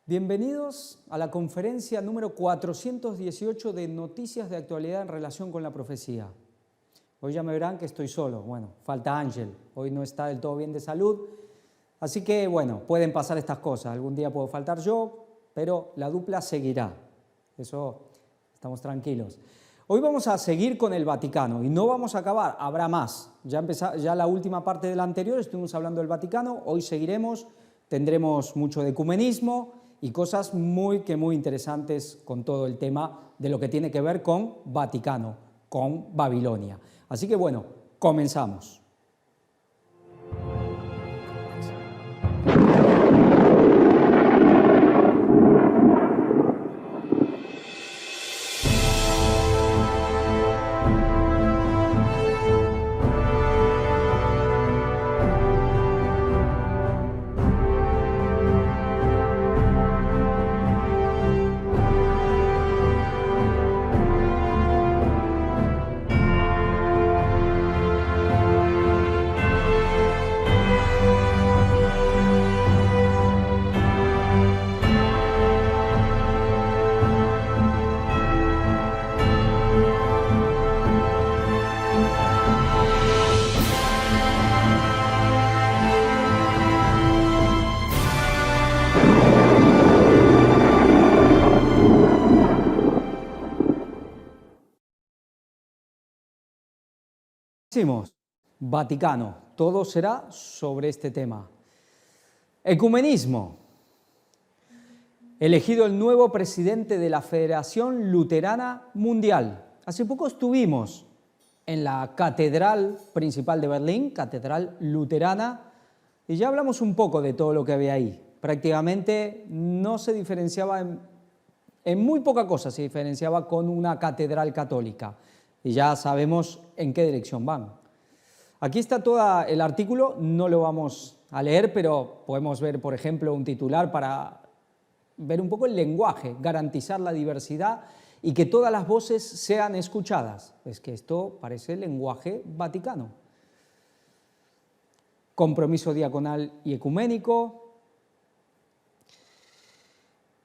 Bienvenidos a la conferencia número 418 de Noticias de Actualidad en relación con la profecía. Hoy ya me verán que estoy solo, bueno, falta Ángel, hoy no está del todo bien de salud, así que bueno, pueden pasar estas cosas, algún día puedo faltar yo, pero la dupla seguirá, eso estamos tranquilos. Hoy vamos a seguir con el Vaticano y no vamos a acabar, habrá más. Ya la última parte de la anterior estuvimos hablando del Vaticano, hoy seguiremos, tendremos mucho de ecumenismo y cosas muy interesantes con todo el tema de lo que tiene que ver con Vaticano, con Babilonia. Así que bueno, comenzamos. Decimos, Vaticano, todo será sobre este tema. Ecumenismo. Elegido el nuevo presidente de la Federación Luterana Mundial. Hace poco estuvimos en la Catedral Principal de Berlín, Catedral Luterana, y ya hablamos un poco de todo lo que había ahí. Prácticamente no se diferenciaba, en muy poca cosa se diferenciaba con una catedral católica. Y ya sabemos en qué dirección van. Aquí está todo el artículo, no lo vamos a leer, pero podemos ver, por ejemplo, un titular para ver un poco el lenguaje, garantizar la diversidad y que todas las voces sean escuchadas. Es que esto parece lenguaje vaticano. Compromiso diaconal y ecuménico.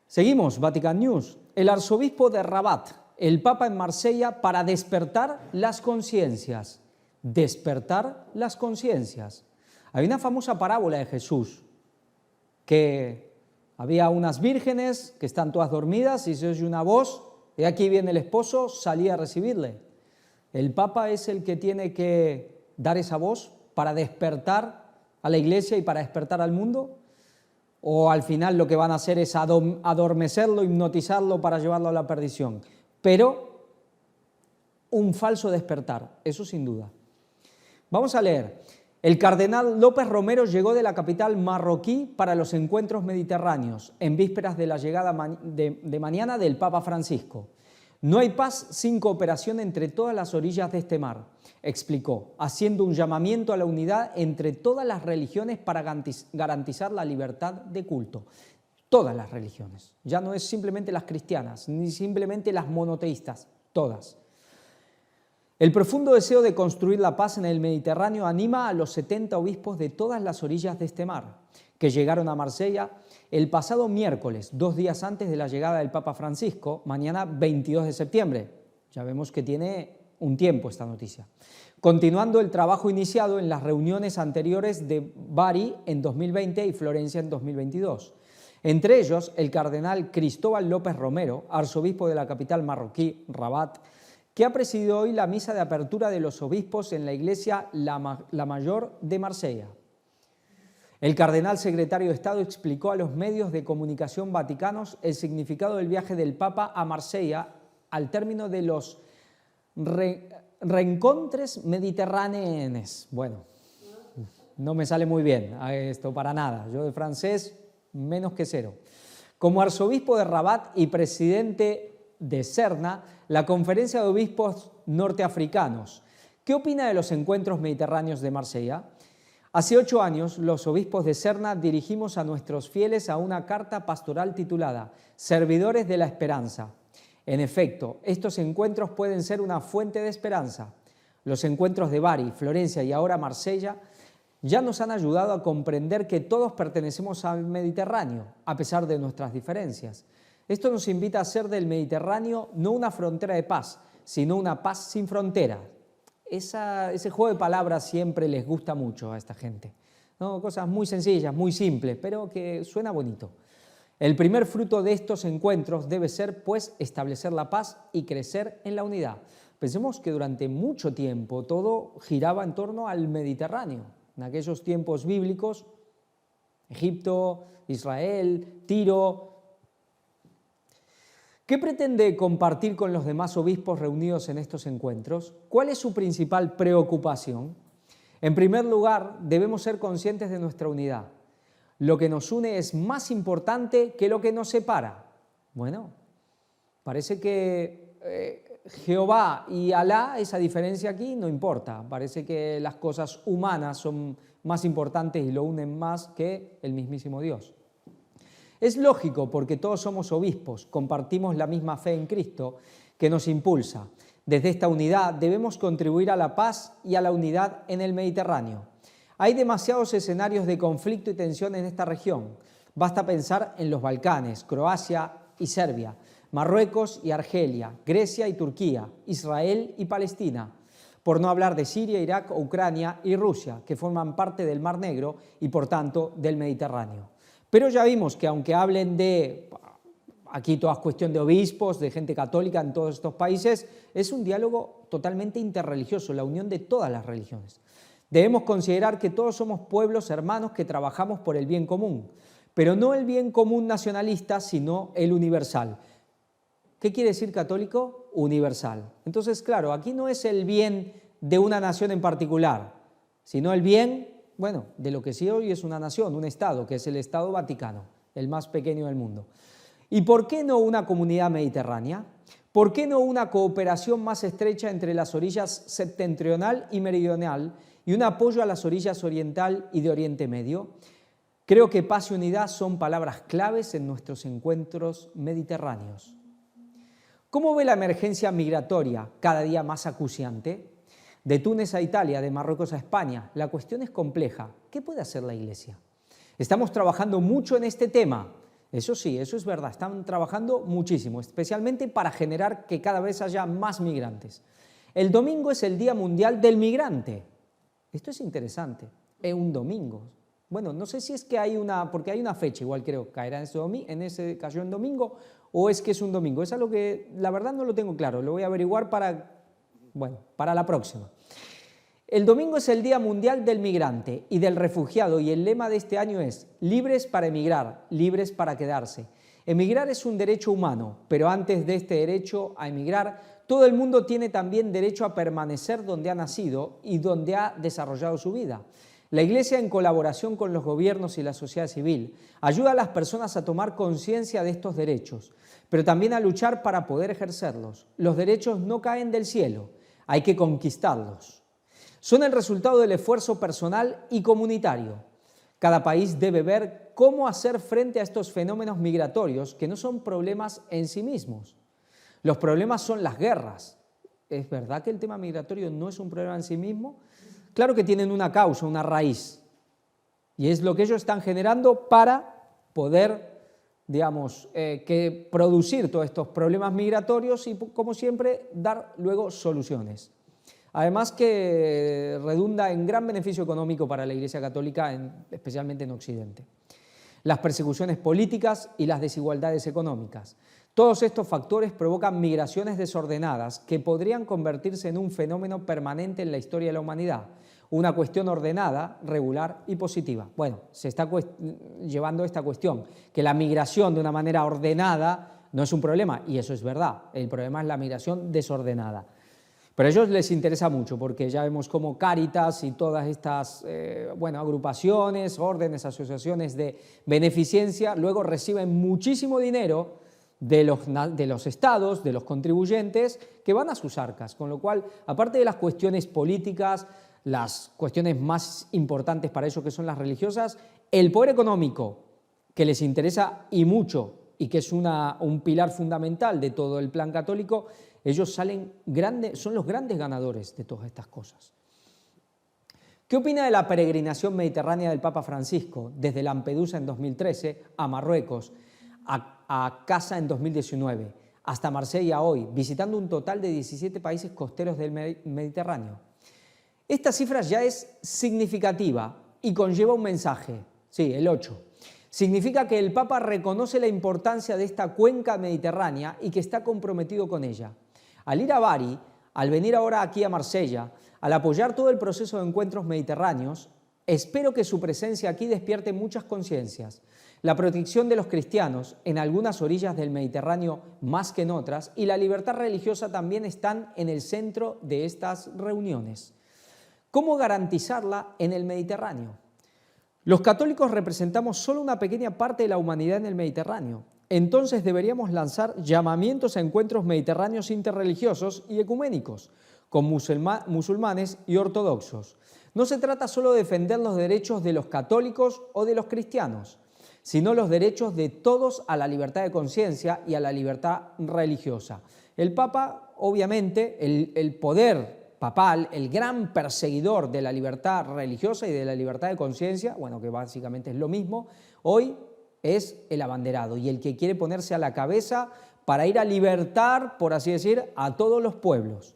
Seguimos, Vatican News. El arzobispo de Rabat, el Papa en Marsella para despertar las conciencias. Despertar las conciencias. Hay una famosa parábola de Jesús, que había unas vírgenes que están todas dormidas y se oye una voz, y aquí viene el esposo, salí a recibirle. El Papa es el que tiene que dar esa voz para despertar a la Iglesia y para despertar al mundo, o al final lo que van a hacer es adormecerlo, hipnotizarlo para llevarlo a la perdición. Pero un falso despertar, eso sin duda. Vamos a leer. El cardenal López Romero llegó de la capital marroquí para los encuentros mediterráneos, en vísperas de la llegada de mañana del Papa Francisco. No hay paz sin cooperación entre todas las orillas de este mar, explicó, haciendo un llamamiento a la unidad entre todas las religiones para garantizar la libertad de culto. Todas las religiones, ya no es simplemente las cristianas, ni simplemente las monoteístas, todas. El profundo deseo de construir la paz en el Mediterráneo anima a los 70 obispos de todas las orillas de este mar, que llegaron a Marsella el pasado miércoles, 2 días antes de la llegada del Papa Francisco, mañana 22 de septiembre. Ya vemos que tiene un tiempo esta noticia. Continuando el trabajo iniciado en las reuniones anteriores de Bari en 2020 y Florencia en 2022. Entre ellos, el cardenal Cristóbal López Romero, arzobispo de la capital marroquí, Rabat, que ha presidido hoy la misa de apertura de los obispos en la iglesia La Mayor de Marsella. El cardenal secretario de Estado explicó a los medios de comunicación vaticanos el significado del viaje del Papa a Marsella al término de los reencontres mediterráneos. Bueno, no me sale muy bien esto para nada, yo de francés menos que cero. Como arzobispo de Rabat y presidente de Cerna, la Conferencia de Obispos Norteafricanos. ¿Qué opina de los encuentros mediterráneos de Marsella? Hace 8 años, los obispos de Cerna dirigimos a nuestros fieles a una carta pastoral titulada Servidores de la Esperanza. En efecto, estos encuentros pueden ser una fuente de esperanza. Los encuentros de Bari, Florencia y ahora Marsella ya nos han ayudado a comprender que todos pertenecemos al Mediterráneo, a pesar de nuestras diferencias. Esto nos invita a hacer del Mediterráneo no una frontera de paz, sino una paz sin frontera. Ese juego de palabras siempre les gusta mucho a esta gente, ¿no? Cosas muy sencillas, muy simples, pero que suena bonito. El primer fruto de estos encuentros debe ser, pues, establecer la paz y crecer en la unidad. Pensemos que durante mucho tiempo todo giraba en torno al Mediterráneo. En aquellos tiempos bíblicos, Egipto, Israel, Tiro. ¿Qué pretende compartir con los demás obispos reunidos en estos encuentros? ¿Cuál es su principal preocupación? En primer lugar, debemos ser conscientes de nuestra unidad. Lo que nos une es más importante que lo que nos separa. Bueno, parece que Jehová y Alá, esa diferencia aquí no importa. Parece que las cosas humanas son más importantes y lo unen más que el mismísimo Dios. Es lógico porque todos somos obispos, compartimos la misma fe en Cristo que nos impulsa. Desde esta unidad debemos contribuir a la paz y a la unidad en el Mediterráneo. Hay demasiados escenarios de conflicto y tensión en esta región. Basta pensar en los Balcanes, Croacia y Serbia, Marruecos y Argelia, Grecia y Turquía, Israel y Palestina, por no hablar de Siria, Irak, Ucrania y Rusia, que forman parte del Mar Negro y por tanto del Mediterráneo. Pero ya vimos que aunque hablen de, aquí toda es cuestión de obispos, de gente católica en todos estos países, es un diálogo totalmente interreligioso, la unión de todas las religiones. Debemos considerar que todos somos pueblos hermanos que trabajamos por el bien común, pero no el bien común nacionalista, sino el universal. ¿Qué quiere decir católico? Universal. Entonces, claro, aquí no es el bien de una nación en particular, sino el bien, bueno, de lo que sí hoy es una nación, un Estado, que es el Estado Vaticano, el más pequeño del mundo. ¿Y por qué no una comunidad mediterránea? ¿Por qué no una cooperación más estrecha entre las orillas septentrional y meridional y un apoyo a las orillas oriental y de Oriente Medio? Creo que paz y unidad son palabras claves en nuestros encuentros mediterráneos. ¿Cómo ve la emergencia migratoria cada día más acuciante? De Túnez a Italia, de Marruecos a España, la cuestión es compleja. ¿Qué puede hacer la Iglesia? Estamos trabajando mucho en este tema. Eso sí, eso es verdad, están trabajando muchísimo, especialmente para generar que cada vez haya más migrantes. El domingo es el Día Mundial del Migrante. Esto es interesante, es un domingo. Bueno, no sé si es que hay porque hay una fecha, igual creo, caerá en ese cayó en domingo, o es que es un domingo. Es algo que la verdad no lo tengo claro, lo voy a averiguar para la próxima. El domingo es el Día Mundial del Migrante y del Refugiado y el lema de este año es libres para emigrar, libres para quedarse. Emigrar es un derecho humano, pero antes de este derecho a emigrar, todo el mundo tiene también derecho a permanecer donde ha nacido y donde ha desarrollado su vida. La Iglesia, en colaboración con los gobiernos y la sociedad civil, ayuda a las personas a tomar conciencia de estos derechos, pero también a luchar para poder ejercerlos. Los derechos no caen del cielo, hay que conquistarlos. Son el resultado del esfuerzo personal y comunitario. Cada país debe ver cómo hacer frente a estos fenómenos migratorios que no son problemas en sí mismos. Los problemas son las guerras. ¿Es verdad que el tema migratorio no es un problema en sí mismo? Claro que tienen una causa, una raíz. Y es lo que ellos están generando para poder, digamos, producir todos estos problemas migratorios y, como siempre, dar luego soluciones. Además que redunda en gran beneficio económico para la Iglesia Católica, especialmente en Occidente. Las persecuciones políticas y las desigualdades económicas. Todos estos factores provocan migraciones desordenadas que podrían convertirse en un fenómeno permanente en la historia de la humanidad. Una cuestión ordenada, regular y positiva. Bueno, se está llevando esta cuestión, que la migración de una manera ordenada no es un problema, y eso es verdad. El problema es la migración desordenada. Pero a ellos les interesa mucho porque ya vemos cómo Cáritas y todas estas agrupaciones, órdenes, asociaciones de beneficencia luego reciben muchísimo dinero de los estados, de los contribuyentes que van a sus arcas. Con lo cual, aparte de las cuestiones políticas, las cuestiones más importantes para ellos que son las religiosas, el poder económico que les interesa y mucho y que es un pilar fundamental de todo el plan católico, ellos son los grandes ganadores de todas estas cosas. ¿Qué opina de la peregrinación mediterránea del Papa Francisco desde Lampedusa en 2013 a Marruecos, a Casa en 2019, hasta Marsella hoy, visitando un total de 17 países costeros del Mediterráneo? Esta cifra ya es significativa y conlleva un mensaje, sí, el 8. Significa que el Papa reconoce la importancia de esta cuenca mediterránea y que está comprometido con ella. Al ir a Bari, al venir ahora aquí a Marsella, al apoyar todo el proceso de encuentros mediterráneos, espero que su presencia aquí despierte muchas conciencias. La protección de los cristianos en algunas orillas del Mediterráneo más que en otras y la libertad religiosa también están en el centro de estas reuniones. ¿Cómo garantizarla en el Mediterráneo? Los católicos representamos solo una pequeña parte de la humanidad en el Mediterráneo. Entonces deberíamos lanzar llamamientos a encuentros mediterráneos interreligiosos y ecuménicos, con musulmanes y ortodoxos. No se trata solo de defender los derechos de los católicos o de los cristianos, sino los derechos de todos a la libertad de conciencia y a la libertad religiosa. El Papa, obviamente, el poder papal, el gran perseguidor de la libertad religiosa y de la libertad de conciencia, bueno, que básicamente es lo mismo, hoy es el abanderado y el que quiere ponerse a la cabeza para ir a libertar, por así decir, a todos los pueblos.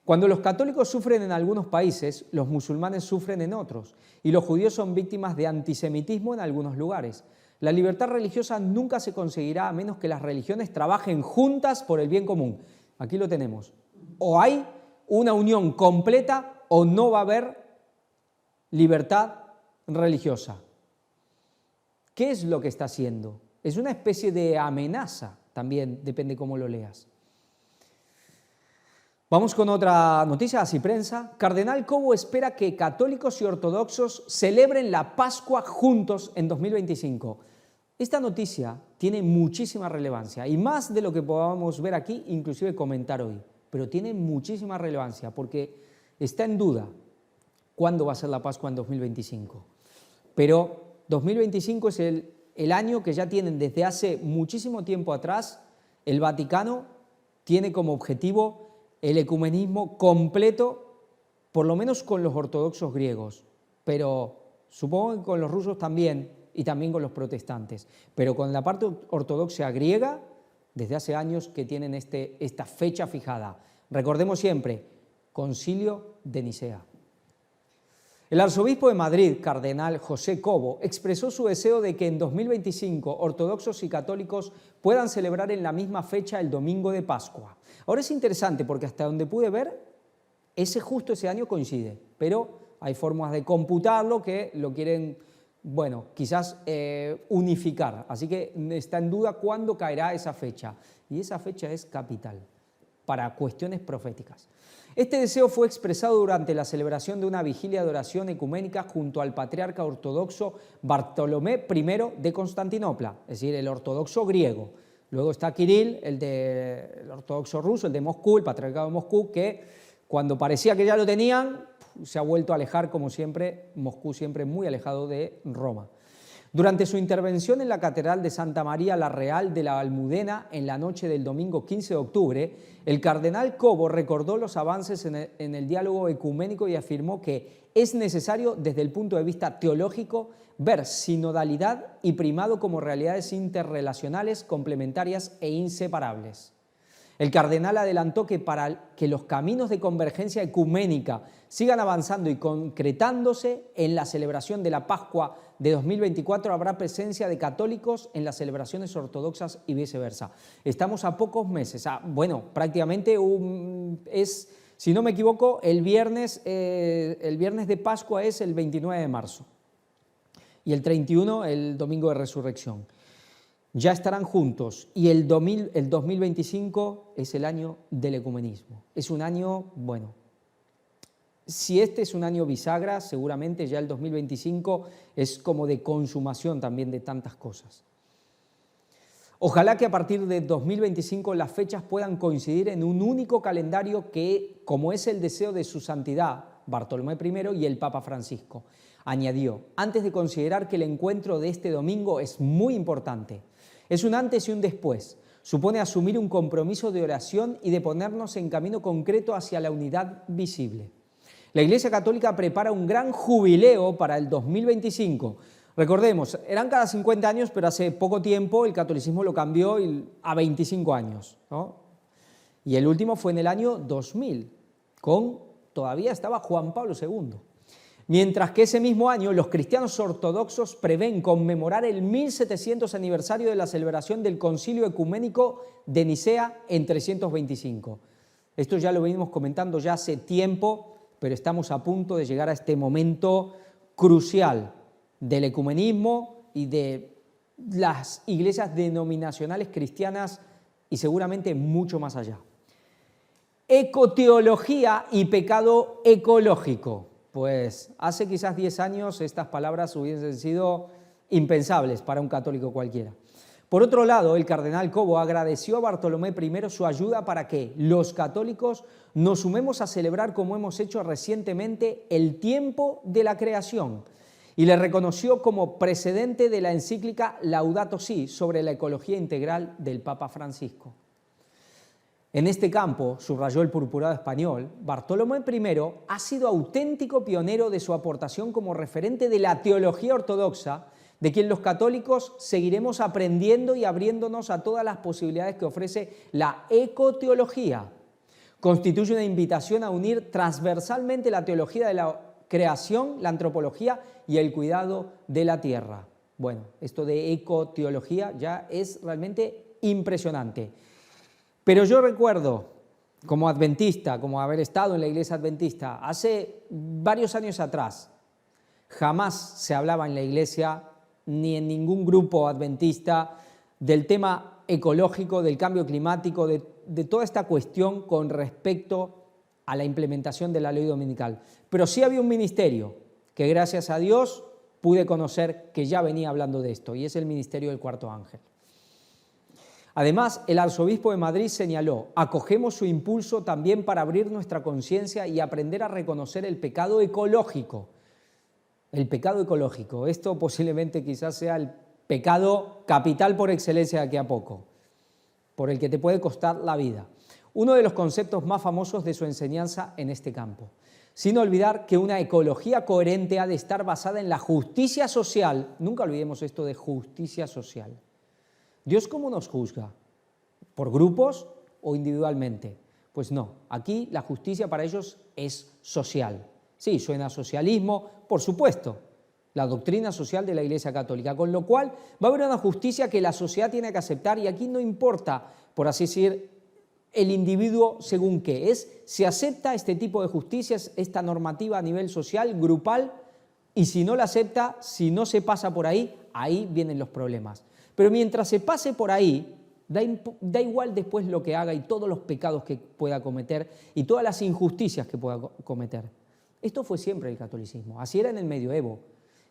Cuando los católicos sufren en algunos países, los musulmanes sufren en otros y los judíos son víctimas de antisemitismo en algunos lugares. La libertad religiosa nunca se conseguirá a menos que las religiones trabajen juntas por el bien común. Aquí lo tenemos. O hay una unión completa o no va a haber libertad religiosa. ¿Qué es lo que está haciendo? Es una especie de amenaza, también depende cómo lo leas. Vamos con otra noticia, así prensa. Cardenal Cobo espera que católicos y ortodoxos celebren la Pascua juntos en 2025. Esta noticia tiene muchísima relevancia y más de lo que podamos ver aquí, inclusive comentar hoy. Pero tiene muchísima relevancia porque está en duda cuándo va a ser la Pascua en 2025. Pero 2025 es el año que ya tienen desde hace muchísimo tiempo atrás. El Vaticano tiene como objetivo el ecumenismo completo, por lo menos con los ortodoxos griegos, pero supongo que con los rusos también y también con los protestantes, pero con la parte ortodoxa griega, desde hace años que tienen esta fecha fijada. Recordemos siempre, Concilio de Nicea. El arzobispo de Madrid, cardenal José Cobo, expresó su deseo de que en 2025 ortodoxos y católicos puedan celebrar en la misma fecha el domingo de Pascua. Ahora es interesante porque hasta donde pude ver, justo ese año coincide, pero hay formas de computarlo que lo quieren, bueno, quizás unificar. Así que está en duda cuándo caerá esa fecha. Y esa fecha es capital para cuestiones proféticas. Este deseo fue expresado durante la celebración de una vigilia de oración ecuménica junto al patriarca ortodoxo Bartolomé I de Constantinopla, es decir, el ortodoxo griego. Luego está Kirill, el ortodoxo ruso, el de Moscú, el patriarcado de Moscú, que cuando parecía que ya lo tenían, se ha vuelto a alejar, como siempre, Moscú siempre muy alejado de Roma. Durante su intervención en la Catedral de Santa María la Real de la Almudena en la noche del domingo 15 de octubre, el cardenal Cobo recordó los avances en el diálogo ecuménico y afirmó que es necesario, desde el punto de vista teológico, ver sinodalidad y primado como realidades interrelacionales, complementarias e inseparables. El cardenal adelantó que para que los caminos de convergencia ecuménica sigan avanzando y concretándose en la celebración de la Pascua de 2024 habrá presencia de católicos en las celebraciones ortodoxas y viceversa. Estamos a pocos meses, bueno, prácticamente si no me equivoco, el viernes de Pascua es el 29 de marzo y el 31 el domingo de resurrección. Ya estarán juntos y el 2025 es el año del ecumenismo. Es un año, bueno, si este es un año bisagra, seguramente ya el 2025 es como de consumación también de tantas cosas. Ojalá que a partir de 2025 las fechas puedan coincidir en un único calendario que, como es el deseo de su santidad, Bartolomé I y el Papa Francisco. Añadió, antes de considerar que el encuentro de este domingo es muy importante, es un antes y un después. Supone asumir un compromiso de oración y de ponernos en camino concreto hacia la unidad visible. La Iglesia Católica prepara un gran jubileo para el 2025. Recordemos, eran cada 50 años, pero hace poco tiempo el catolicismo lo cambió a 25 años, ¿no? Y el último fue en el año 2000, todavía estaba Juan Pablo II. Mientras que ese mismo año los cristianos ortodoxos prevén conmemorar el 1700 aniversario de la celebración del Concilio Ecuménico de Nicea en 325. Esto ya lo venimos comentando ya hace tiempo, pero estamos a punto de llegar a este momento crucial del ecumenismo y de las iglesias denominacionales cristianas y seguramente mucho más allá. Ecoteología y pecado ecológico. Pues hace quizás 10 años estas palabras hubiesen sido impensables para un católico cualquiera. Por otro lado, el cardenal Cobo agradeció a Bartolomé I su ayuda para que los católicos nos sumemos a celebrar, como hemos hecho recientemente, el tiempo de la creación, y le reconoció como precedente de la encíclica Laudato Si sobre la ecología integral del Papa Francisco. En este campo, subrayó el purpurado español, Bartolomé I ha sido auténtico pionero de su aportación como referente de la teología ortodoxa, de quien los católicos seguiremos aprendiendo y abriéndonos a todas las posibilidades que ofrece la ecoteología. Constituye una invitación a unir transversalmente la teología de la creación, la antropología y el cuidado de la tierra. Bueno, esto de ecoteología ya es realmente impresionante. Pero yo recuerdo, como adventista, como haber estado en la iglesia adventista, hace varios años atrás, jamás se hablaba en la iglesia ni en ningún grupo adventista del tema ecológico, del cambio climático, de toda esta cuestión con respecto a la implementación de la ley dominical. Pero sí había un ministerio que, gracias a Dios, pude conocer que ya venía hablando de esto, y es el ministerio del Cuarto Ángel. Además, el arzobispo de Madrid señaló: acogemos su impulso también para abrir nuestra conciencia y aprender a reconocer el pecado ecológico. El pecado ecológico, esto posiblemente quizás sea el pecado capital por excelencia de aquí a poco, por el que te puede costar la vida. Uno de los conceptos más famosos de su enseñanza en este campo. Sin olvidar que una ecología coherente ha de estar basada en la justicia social. Nunca olvidemos esto de justicia social. ¿Dios cómo nos juzga? ¿Por grupos o individualmente? Pues no, aquí la justicia para ellos es social. Sí, suena a socialismo, por supuesto, la doctrina social de la Iglesia Católica, con lo cual va a haber una justicia que la sociedad tiene que aceptar, y aquí no importa, por así decir, el individuo según qué, se acepta este tipo de justicias, esta normativa a nivel social, grupal, y si no la acepta, si no se pasa por ahí, ahí vienen los problemas. Pero mientras se pase por ahí, da igual después lo que haga y todos los pecados que pueda cometer y todas las injusticias que pueda cometer. Esto fue siempre el catolicismo, así era en el medioevo.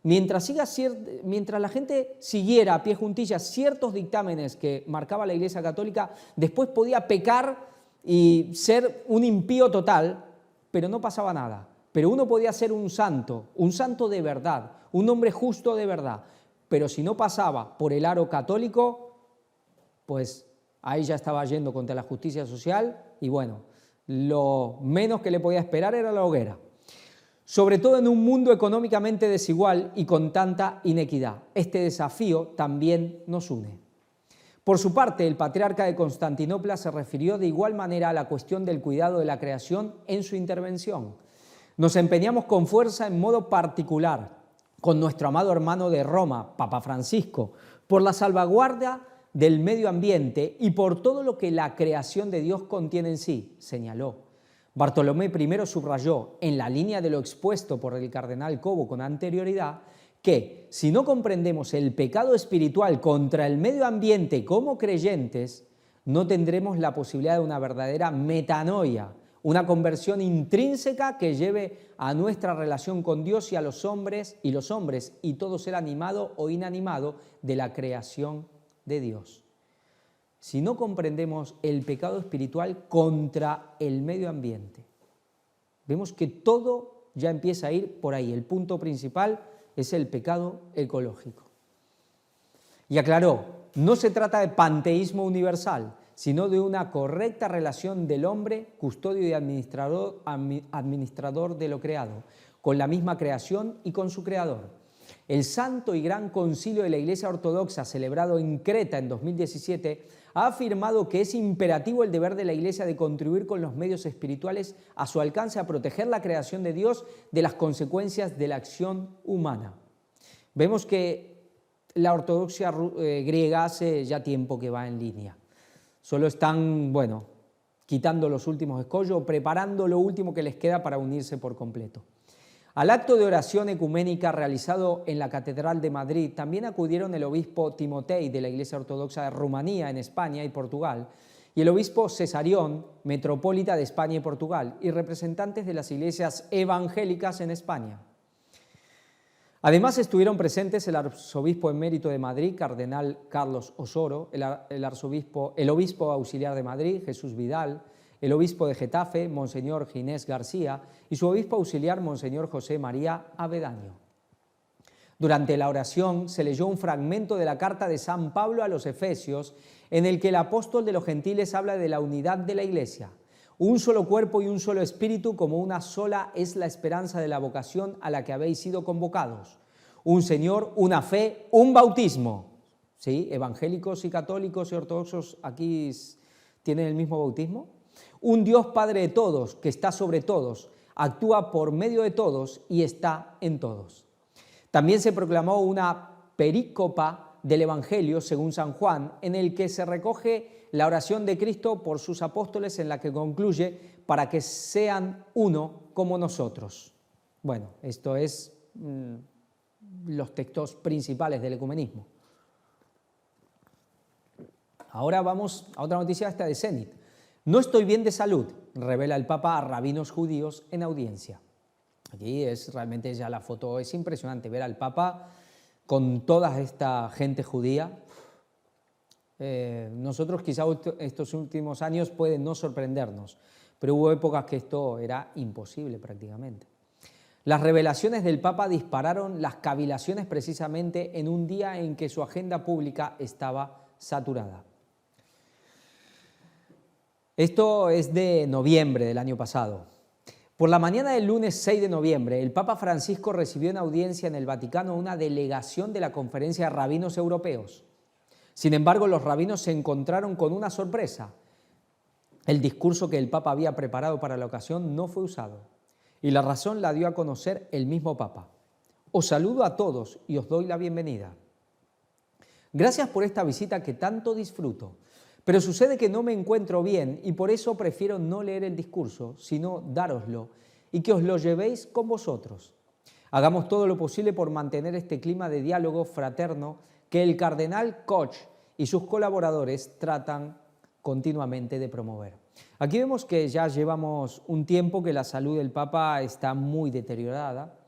Mientras la gente siguiera a pie juntillas ciertos dictámenes que marcaba la Iglesia Católica, después podía pecar y ser un impío total, pero no pasaba nada. Pero uno podía ser un santo de verdad, un hombre justo de verdad. Pero si no pasaba por el aro católico, pues ahí ya estaba yendo contra la justicia social y bueno, lo menos que le podía esperar era la hoguera. Sobre todo en un mundo económicamente desigual y con tanta inequidad. Este desafío también nos une. Por su parte, el patriarca de Constantinopla se refirió de igual manera a la cuestión del cuidado de la creación en su intervención. Nos empeñamos con fuerza en modo particular con nuestro amado hermano de Roma, Papa Francisco, por la salvaguardia del medio ambiente y por todo lo que la creación de Dios contiene en sí, señaló. Bartolomé I subrayó, en la línea de lo expuesto por el cardenal Cobo con anterioridad, que si no comprendemos el pecado espiritual contra el medio ambiente como creyentes, no tendremos la posibilidad de una verdadera metanoia, una conversión intrínseca que lleve a nuestra relación con Dios y a los hombres y todo ser animado o inanimado de la creación de Dios. Si no comprendemos el pecado espiritual contra el medio ambiente, vemos que todo ya empieza a ir por ahí. El punto principal es el pecado ecológico. Y aclaró, no se trata de panteísmo universal, sino de una correcta relación del hombre, custodio y administrador de lo creado, con la misma creación y con su creador. El Santo y Gran Concilio de la Iglesia Ortodoxa, celebrado en Creta en 2017, ha afirmado que es imperativo el deber de la Iglesia de contribuir con los medios espirituales a su alcance a proteger la creación de Dios de las consecuencias de la acción humana. Vemos que la ortodoxia griega hace ya tiempo que va en línea. Solo están, quitando los últimos escollos, preparando lo último que les queda para unirse por completo. Al acto de oración ecuménica realizado en la Catedral de Madrid también acudieron el obispo Timotei de la Iglesia Ortodoxa de Rumanía en España y Portugal y el obispo Cesarión, metropolita de España y Portugal, y representantes de las iglesias evangélicas en España. Además estuvieron presentes el arzobispo emérito de Madrid, cardenal Carlos Osoro, el obispo auxiliar de Madrid, Jesús Vidal, el obispo de Getafe, Monseñor Ginés García, y su obispo auxiliar, Monseñor José María Avedaño. Durante la oración se leyó un fragmento de la carta de San Pablo a los Efesios, en el que el apóstol de los gentiles habla de la unidad de la Iglesia. Un solo cuerpo y un solo espíritu, como una sola es la esperanza de la vocación a la que habéis sido convocados. Un Señor, una fe, un bautismo. ¿Sí? Evangélicos y católicos y ortodoxos aquí tienen el mismo bautismo. Un Dios Padre de todos, que está sobre todos, actúa por medio de todos y está en todos. También se proclamó una perícopa del Evangelio, según San Juan, en el que se recoge la oración de Cristo por sus apóstoles, en la que concluye: para que sean uno como nosotros. Bueno, esto es los textos principales del ecumenismo. Ahora vamos a otra noticia, esta de Zenit. No estoy bien de salud, revela el Papa a rabinos judíos en audiencia. Aquí realmente ya la foto es impresionante, ver al Papa con toda esta gente judía. Nosotros quizá estos últimos años pueden no sorprendernos, pero hubo épocas que esto era imposible prácticamente. Las revelaciones del Papa dispararon las cavilaciones precisamente en un día en que su agenda pública estaba saturada. Esto es de noviembre del año pasado. Por la mañana del lunes 6 de noviembre, el Papa Francisco recibió en audiencia en el Vaticano una delegación de la Conferencia de Rabinos Europeos. Sin embargo, los rabinos se encontraron con una sorpresa. El discurso que el Papa había preparado para la ocasión no fue usado, y la razón la dio a conocer el mismo Papa. Os saludo a todos y os doy la bienvenida. Gracias por esta visita que tanto disfruto. Pero sucede que no me encuentro bien y por eso prefiero no leer el discurso, sino dároslo y que os lo llevéis con vosotros. Hagamos todo lo posible por mantener este clima de diálogo fraterno que el cardenal Koch y sus colaboradores tratan continuamente de promover. Aquí vemos que ya llevamos un tiempo que la salud del Papa está muy deteriorada,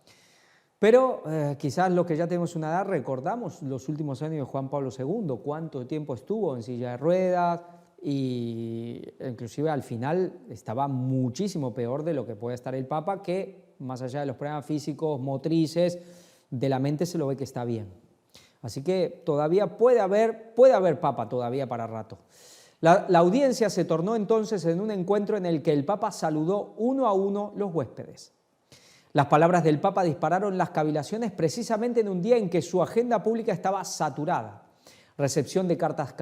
pero quizás los que ya tenemos una edad recordamos los últimos años de Juan Pablo II, cuánto tiempo estuvo en silla de ruedas y inclusive al final estaba muchísimo peor de lo que puede estar el Papa, que más allá de los problemas físicos, motrices, de la mente se lo ve que está bien. Así que todavía puede haber Papa todavía para rato. La audiencia se tornó entonces en un encuentro en el que el Papa saludó uno a uno los huéspedes. Las palabras del Papa dispararon las cavilaciones precisamente en un día en que su agenda pública estaba saturada. Recepción de cartas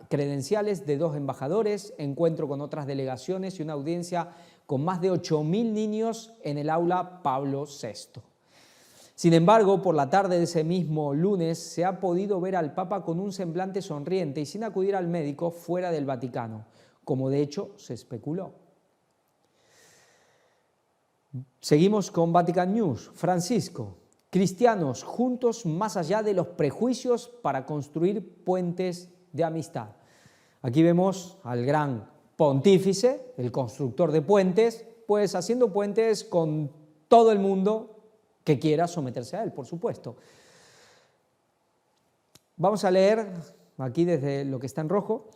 credenciales de 2 embajadores, encuentro con otras delegaciones y una audiencia con más de 8.000 niños en el aula Pablo VI. Sin embargo, por la tarde de ese mismo lunes se ha podido ver al Papa con un semblante sonriente y sin acudir al médico fuera del Vaticano, como de hecho se especuló. Seguimos con Vatican News. Francisco: cristianos juntos más allá de los prejuicios para construir puentes de amistad. Aquí vemos al gran pontífice, el constructor de puentes, pues haciendo puentes con todo el mundo que quiera someterse a él, por supuesto. Vamos a leer aquí desde lo que está en rojo.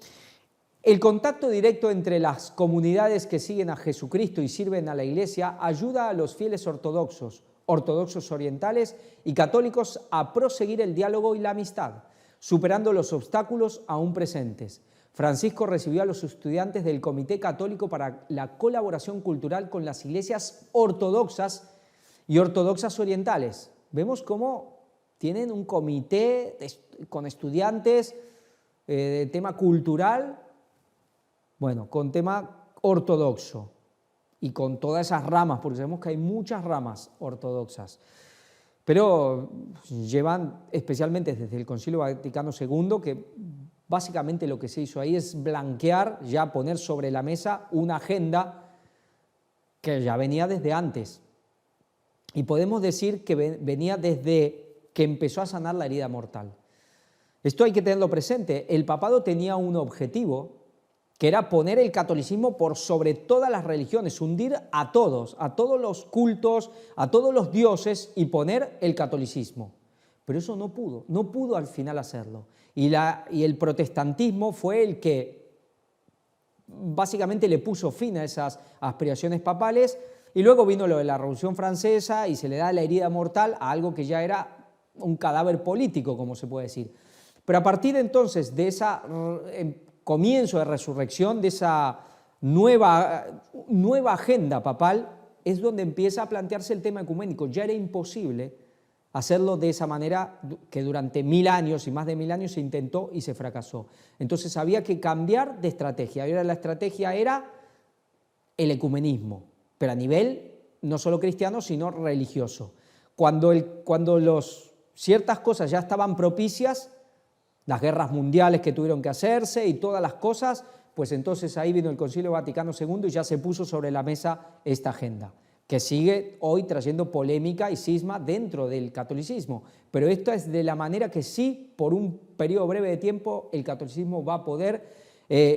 El contacto directo entre las comunidades que siguen a Jesucristo y sirven a la Iglesia ayuda a los fieles ortodoxos, ortodoxos orientales y católicos a proseguir el diálogo y la amistad, superando los obstáculos aún presentes. Francisco recibió a los estudiantes del Comité Católico para la Colaboración Cultural con las iglesias ortodoxas y ortodoxas orientales. Vemos cómo tienen un comité con estudiantes de tema cultural, bueno, con tema ortodoxo y con todas esas ramas, porque sabemos que hay muchas ramas ortodoxas. Pero llevan, especialmente desde el Concilio Vaticano II, que básicamente lo que se hizo ahí es blanquear, ya poner sobre la mesa una agenda que ya venía desde antes. Y podemos decir que venía desde que empezó a sanar la herida mortal. Esto hay que tenerlo presente. El papado tenía un objetivo, que era poner el catolicismo por sobre todas las religiones, hundir a todos los cultos, a todos los dioses y poner el catolicismo. Pero eso no pudo al final hacerlo. Y el protestantismo fue el que básicamente le puso fin a esas aspiraciones papales, y luego vino lo de la Revolución Francesa y se le da la herida mortal a algo que ya era un cadáver político, como se puede decir. Pero a partir de entonces, de ese comienzo de resurrección, de esa nueva agenda papal, es donde empieza a plantearse el tema ecuménico. Ya era imposible hacerlo de esa manera que durante 1000 años y más de 1000 años se intentó y se fracasó. Entonces había que cambiar de estrategia. Ahora la estrategia era el ecumenismo, pero a nivel no solo cristiano, sino religioso. Cuando ciertas cosas ya estaban propicias, las guerras mundiales que tuvieron que hacerse y todas las cosas, pues entonces ahí vino el Concilio Vaticano II y ya se puso sobre la mesa esta agenda, que sigue hoy trayendo polémica y cisma dentro del catolicismo. Pero esto es de la manera que sí, por un periodo breve de tiempo, el catolicismo va a poder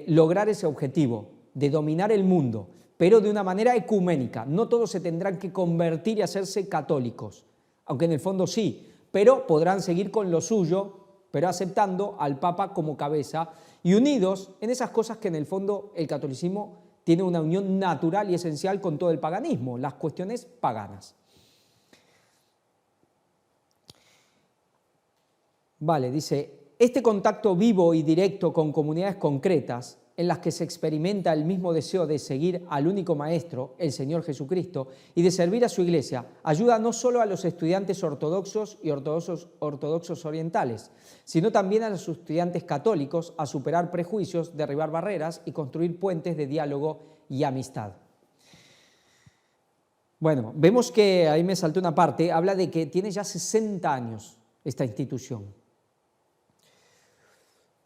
lograr ese objetivo de dominar el mundo, pero de una manera ecuménica. No todos se tendrán que convertir y hacerse católicos, aunque en el fondo sí, pero podrán seguir con lo suyo, pero aceptando al Papa como cabeza y unidos en esas cosas que en el fondo el catolicismo tiene una unión natural y esencial con todo el paganismo, las cuestiones paganas. Vale, dice, este contacto vivo y directo con comunidades concretas en las que se experimenta el mismo deseo de seguir al único Maestro, el Señor Jesucristo, y de servir a su Iglesia, ayuda no solo a los estudiantes ortodoxos y ortodoxos orientales, sino también a los estudiantes católicos a superar prejuicios, derribar barreras y construir puentes de diálogo y amistad. Bueno, vemos que, ahí me saltó una parte, habla de que tiene ya 60 años esta institución.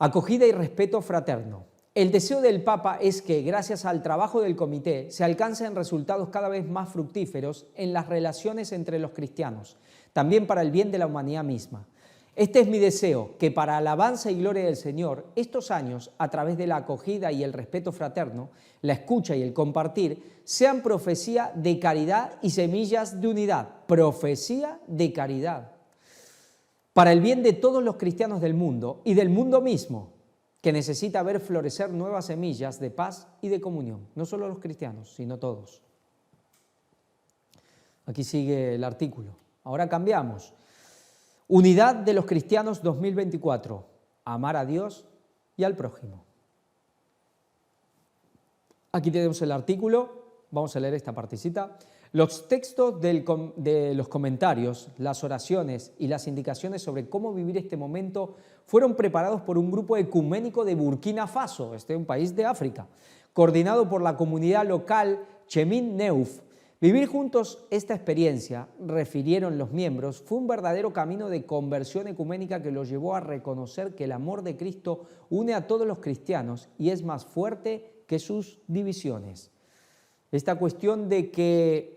Acogida y respeto fraterno. El deseo del Papa es que, gracias al trabajo del comité, se alcancen resultados cada vez más fructíferos en las relaciones entre los cristianos, también para el bien de la humanidad misma. Este es mi deseo, que para alabanza y gloria del Señor, estos años, a través de la acogida y el respeto fraterno, la escucha y el compartir, sean profecía de caridad y semillas de unidad. Profecía de caridad. Para el bien de todos los cristianos del mundo y del mundo mismo, que necesita ver florecer nuevas semillas de paz y de comunión. No solo los cristianos, sino todos. Aquí sigue el artículo. Ahora cambiamos. Unidad de los cristianos 2024. Amar a Dios y al prójimo. Aquí tenemos el artículo. Vamos a leer esta partecita. Los textos de los comentarios, las oraciones y las indicaciones sobre cómo vivir este momento fueron preparados por un grupo ecuménico de Burkina Faso, un país de África, coordinado por la comunidad local Chemin Neuf. Vivir juntos esta experiencia, refirieron los miembros, fue un verdadero camino de conversión ecuménica que los llevó a reconocer que el amor de Cristo une a todos los cristianos y es más fuerte que sus divisiones. Esta cuestión de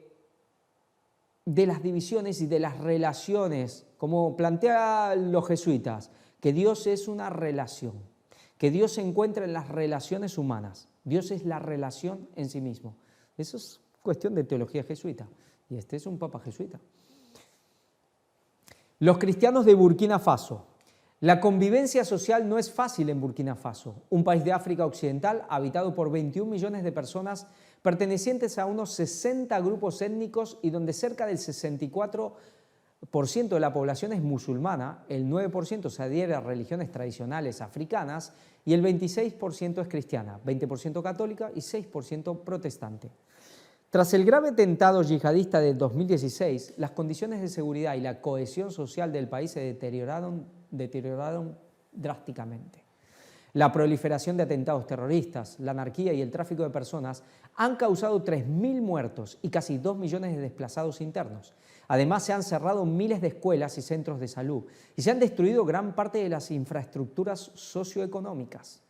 las divisiones y de las relaciones, como plantean los jesuitas, que Dios es una relación, que Dios se encuentra en las relaciones humanas. Dios es la relación en sí mismo. Eso es cuestión de teología jesuita, y este es un papa jesuita. Los cristianos de Burkina Faso. La convivencia social no es fácil en Burkina Faso, un país de África Occidental habitado por 21 millones de personas pertenecientes a unos 60 grupos étnicos y donde cerca del 64% de la población es musulmana, el 9% se adhiere a religiones tradicionales africanas y el 26% es cristiana, 20% católica y 6% protestante. Tras el grave atentado yihadista de 2016, las condiciones de seguridad y la cohesión social del país se deterioraron drásticamente. La proliferación de atentados terroristas, la anarquía y el tráfico de personas han causado 3.000 muertos y casi 2 millones de desplazados internos. Además, se han cerrado miles de escuelas y centros de salud y se han destruido gran parte de las infraestructuras socioeconómicas.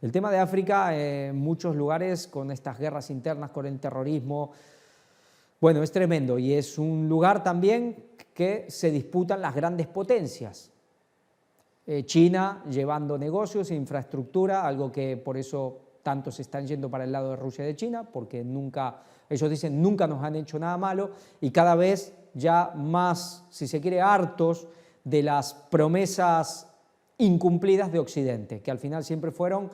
El tema de África, en muchos lugares, con estas guerras internas, con el terrorismo, bueno, es tremendo y es un lugar también que se disputan las grandes potencias. China llevando negocios e infraestructura, algo que por eso tantos se están yendo para el lado de Rusia y de China, porque ellos dicen nunca nos han hecho nada malo y cada vez ya más, si se quiere, hartos de las promesas incumplidas de Occidente, que al final siempre fueron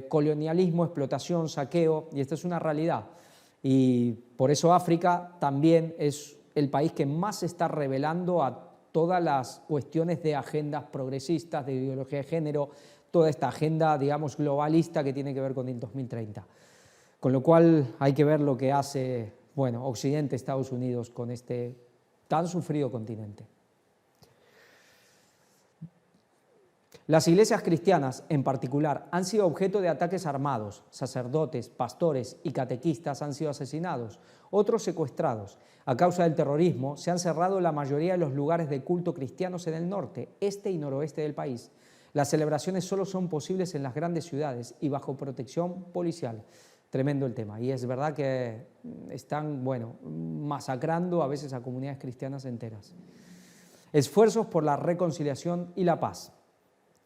colonialismo, explotación, saqueo, y esta es una realidad. Y por eso África también es el país que más se está revelando a todas las cuestiones de agendas progresistas, de ideología de género, toda esta agenda, digamos, globalista que tiene que ver con el 2030. Con lo cual hay que ver lo que hace, bueno, Occidente, Estados Unidos con este tan sufrido continente. Las iglesias cristianas, en particular, han sido objeto de ataques armados. Sacerdotes, pastores y catequistas han sido asesinados, otros secuestrados. A causa del terrorismo, se han cerrado la mayoría de los lugares de culto cristianos en el norte, este y noroeste del país. Las celebraciones solo son posibles en las grandes ciudades y bajo protección policial. Tremendo el tema. Y es verdad que están, bueno, masacrando a veces a comunidades cristianas enteras. Esfuerzos por la reconciliación y la paz.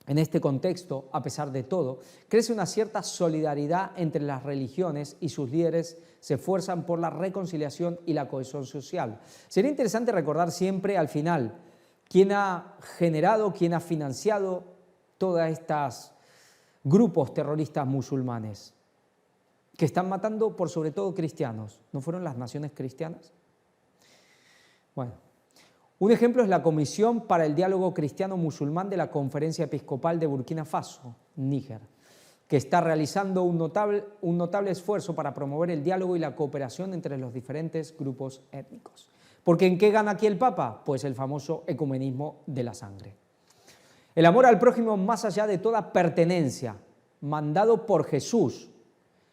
En este contexto, a pesar de todo, crece una cierta solidaridad entre las religiones y sus líderes se esfuerzan por la reconciliación y la cohesión social. Sería interesante recordar siempre al final quién ha generado, quién ha financiado todos estos grupos terroristas musulmanes que están matando por sobre todo cristianos. ¿No fueron las naciones cristianas? Bueno. Un ejemplo es la Comisión para el Diálogo Cristiano-Musulmán de la Conferencia Episcopal de Burkina Faso, Níger, que está realizando un notable esfuerzo para promover el diálogo y la cooperación entre los diferentes grupos étnicos. Porque ¿en qué gana aquí el Papa? Pues el famoso ecumenismo de la sangre. El amor al prójimo más allá de toda pertenencia, mandado por Jesús,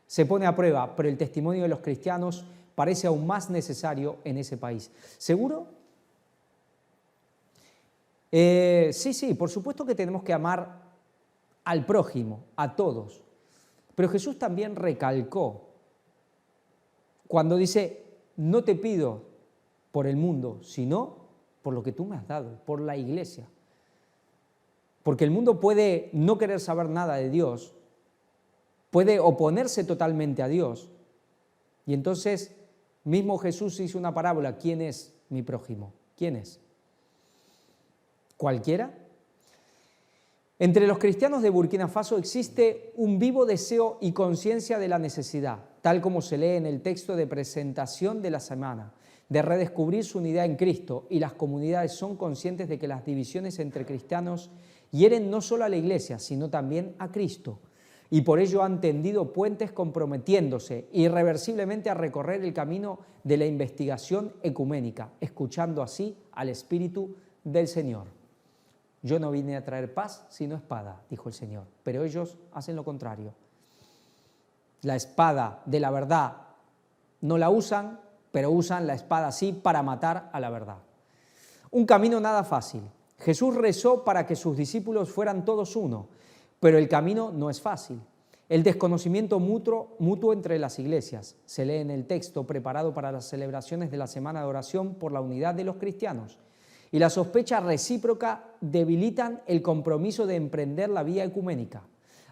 se pone a prueba, pero el testimonio de los cristianos parece aún más necesario en ese país. ¿Seguro? Sí, por supuesto que tenemos que amar al prójimo, a todos. Pero Jesús también recalcó cuando dice, no te pido por el mundo, sino por lo que tú me has dado, por la iglesia. Porque el mundo puede no querer saber nada de Dios, puede oponerse totalmente a Dios. Y entonces, mismo Jesús hizo una parábola, ¿quién es mi prójimo? ¿Quién es? ¿Cualquiera? Entre los cristianos de Burkina Faso existe un vivo deseo y conciencia de la necesidad, tal como se lee en el texto de presentación de la semana, de redescubrir su unidad en Cristo, y las comunidades son conscientes de que las divisiones entre cristianos hieren no solo a la Iglesia, sino también a Cristo, y por ello han tendido puentes comprometiéndose irreversiblemente a recorrer el camino de la investigación ecuménica, escuchando así al Espíritu del Señor. Yo no vine a traer paz, sino espada, dijo el Señor, pero ellos hacen lo contrario. La espada de la verdad no la usan, pero usan la espada sí para matar a la verdad. Un camino nada fácil. Jesús rezó para que sus discípulos fueran todos uno, pero el camino no es fácil. El desconocimiento mutuo entre las iglesias se lee en el texto preparado para las celebraciones de la Semana de Oración por la unidad de los cristianos. Y la sospecha recíproca debilitan el compromiso de emprender la vía ecuménica.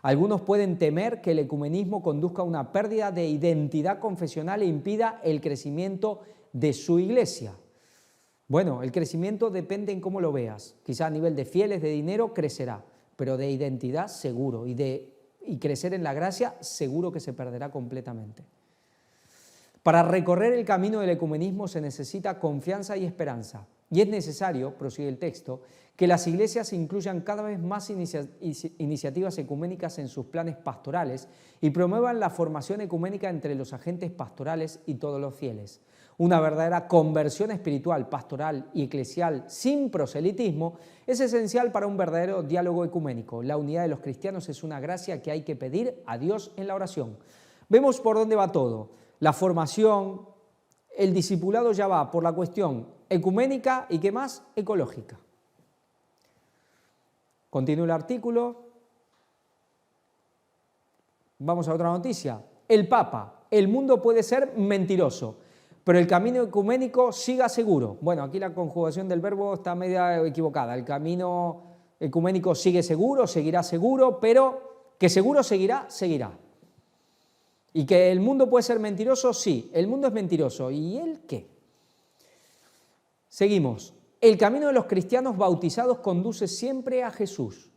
Algunos pueden temer que el ecumenismo conduzca a una pérdida de identidad confesional e impida el crecimiento de su iglesia. Bueno, el crecimiento depende en cómo lo veas. Quizá a nivel de fieles, de dinero, crecerá, pero de identidad seguro, y crecer en la gracia seguro que se perderá completamente. Para recorrer el camino del ecumenismo se necesita confianza y esperanza. Y es necesario, prosigue el texto, que las iglesias incluyan cada vez más iniciativas ecuménicas en sus planes pastorales y promuevan la formación ecuménica entre los agentes pastorales y todos los fieles. Una verdadera conversión espiritual, pastoral y eclesial sin proselitismo es esencial para un verdadero diálogo ecuménico. La unidad de los cristianos es una gracia que hay que pedir a Dios en la oración. Vemos por dónde va todo. La formación, el discipulado ya va por la cuestión ecuménica y ¿qué más? Ecológica. Continúa el artículo. Vamos a otra noticia. El Papa. El mundo puede ser mentiroso, pero el camino ecuménico siga seguro. Bueno, aquí la conjugación del verbo está media equivocada. El camino ecuménico sigue seguro, seguirá seguro, pero que seguro seguirá, seguirá. ¿Y que el mundo puede ser mentiroso? Sí, el mundo es mentiroso. ¿Y él qué? Seguimos. El camino de los cristianos bautizados conduce siempre a Jesús.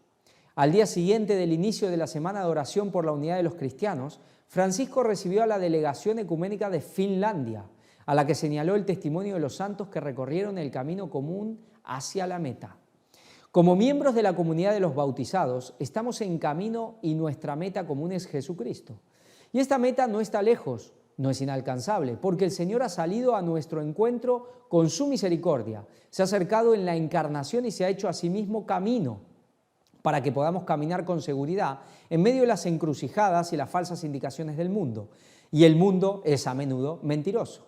Al día siguiente del inicio de la semana de oración por la unidad de los cristianos, Francisco recibió a la delegación ecuménica de Finlandia, a la que señaló el testimonio de los santos que recorrieron el camino común hacia la meta. Como miembros de la comunidad de los bautizados, estamos en camino y nuestra meta común es Jesucristo. Y esta meta no está lejos, no es inalcanzable, porque el Señor ha salido a nuestro encuentro con su misericordia, se ha acercado en la encarnación y se ha hecho a sí mismo camino para que podamos caminar con seguridad en medio de las encrucijadas y las falsas indicaciones del mundo. Y el mundo es a menudo mentiroso.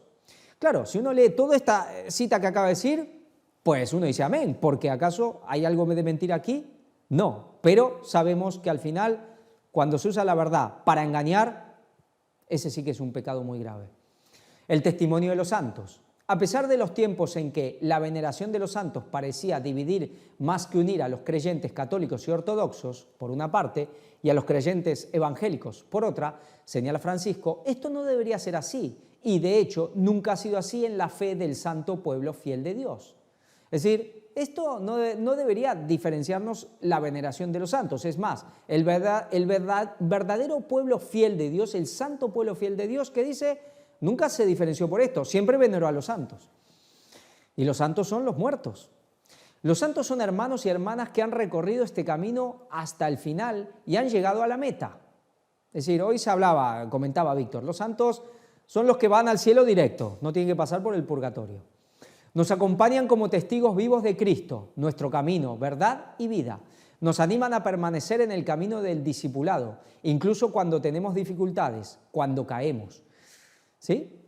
Claro, si uno lee toda esta cita que acaba de decir, pues uno dice amén, porque ¿acaso hay algo de mentira aquí? No, pero sabemos que al final, cuando se usa la verdad para engañar, ese sí que es un pecado muy grave. El testimonio de los santos. A pesar de los tiempos en que la veneración de los santos parecía dividir más que unir a los creyentes católicos y ortodoxos, por una parte, y a los creyentes evangélicos, por otra, señala Francisco, esto no debería ser así, y de hecho nunca ha sido así en la fe del santo pueblo fiel de Dios. Es decir, esto no debería diferenciarnos la veneración de los santos. Es más, el verdadero pueblo fiel de Dios, el santo pueblo fiel de Dios, que dice, nunca se diferenció por esto, siempre veneró a los santos. Y los santos son los muertos. Los santos son hermanos y hermanas que han recorrido este camino hasta el final y han llegado a la meta. Es decir, hoy se hablaba, comentaba Víctor, los santos son los que van al cielo directo, no tienen que pasar por el purgatorio. Nos acompañan como testigos vivos de Cristo, nuestro camino, verdad y vida. Nos animan a permanecer en el camino del discipulado, incluso cuando tenemos dificultades, cuando caemos. ¿Sí?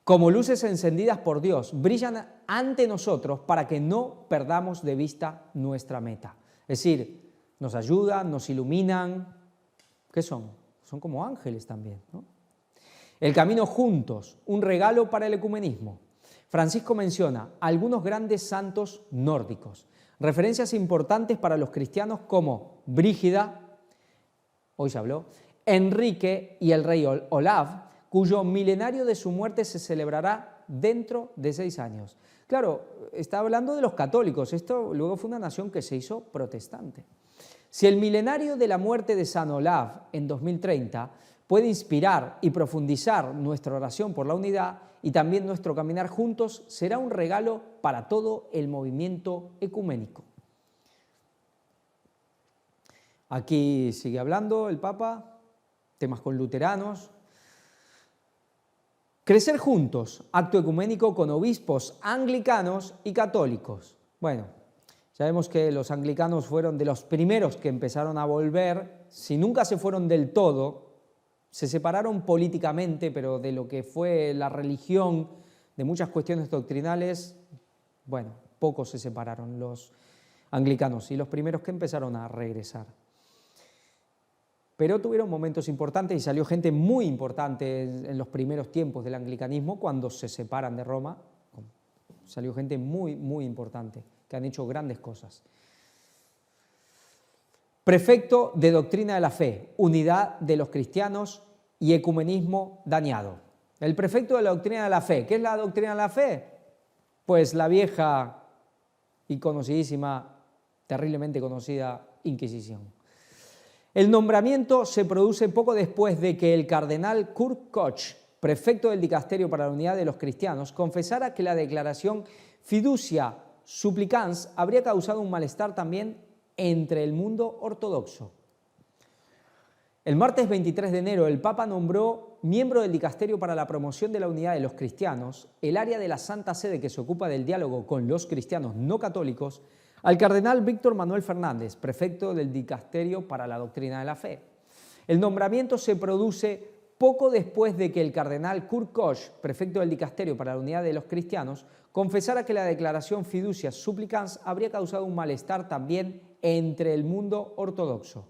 Como luces encendidas por Dios, brillan ante nosotros para que no perdamos de vista nuestra meta. Es decir, nos ayudan, nos iluminan. ¿Qué son? Son como ángeles también, ¿no? El camino juntos, un regalo para el ecumenismo. Francisco menciona algunos grandes santos nórdicos, referencias importantes para los cristianos como Brígida, hoy se habló, Enrique y el rey Olaf, cuyo milenario de su muerte se celebrará dentro de 6 años. Claro, está hablando de los católicos, esto luego fue una nación que se hizo protestante. Si el milenario de la muerte de San Olaf en 2030 puede inspirar y profundizar nuestra oración por la unidad y también nuestro caminar juntos, será un regalo para todo el movimiento ecuménico. Aquí sigue hablando el Papa, temas con luteranos. Crecer juntos, acto ecuménico con obispos anglicanos y católicos. Bueno, sabemos que los anglicanos fueron de los primeros que empezaron a volver, si nunca se fueron del todo, se separaron políticamente, pero de lo que fue la religión, de muchas cuestiones doctrinales, bueno, pocos se separaron los anglicanos y los primeros que empezaron a regresar. Pero tuvieron momentos importantes y salió gente muy importante en los primeros tiempos del anglicanismo, cuando se separan de Roma, salió gente muy, muy importante, que han hecho grandes cosas. Prefecto de doctrina de la fe, unidad de los cristianos y ecumenismo dañado. El prefecto de la doctrina de la fe. ¿Qué es la doctrina de la fe? Pues la vieja y conocidísima, terriblemente conocida, Inquisición. El nombramiento se produce poco después de que el cardenal Kurt Koch, prefecto del dicasterio para la unidad de los cristianos, confesara que la declaración Fiducia supplicans habría causado un malestar también entre el mundo ortodoxo. El martes 23 de enero, el Papa nombró miembro del Dicasterio para la Promoción de la Unidad de los Cristianos, el área de la Santa Sede que se ocupa del diálogo con los cristianos no católicos, al cardenal Víctor Manuel Fernández, prefecto del Dicasterio para la Doctrina de la Fe. El nombramiento se produce poco después de que el cardenal Kurt Koch, prefecto del Dicasterio para la Unidad de los Cristianos, confesara que la declaración Fiducia Supplicans habría causado un malestar también entre el mundo ortodoxo.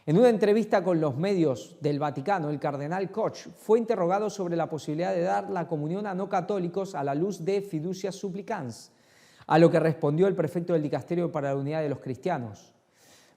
En una entrevista con los medios del Vaticano, el cardenal Koch fue interrogado sobre la posibilidad de dar la comunión a no católicos a la luz de Fiducia Supplicans, a lo que respondió el prefecto del Dicasterio para la Unidad de los Cristianos.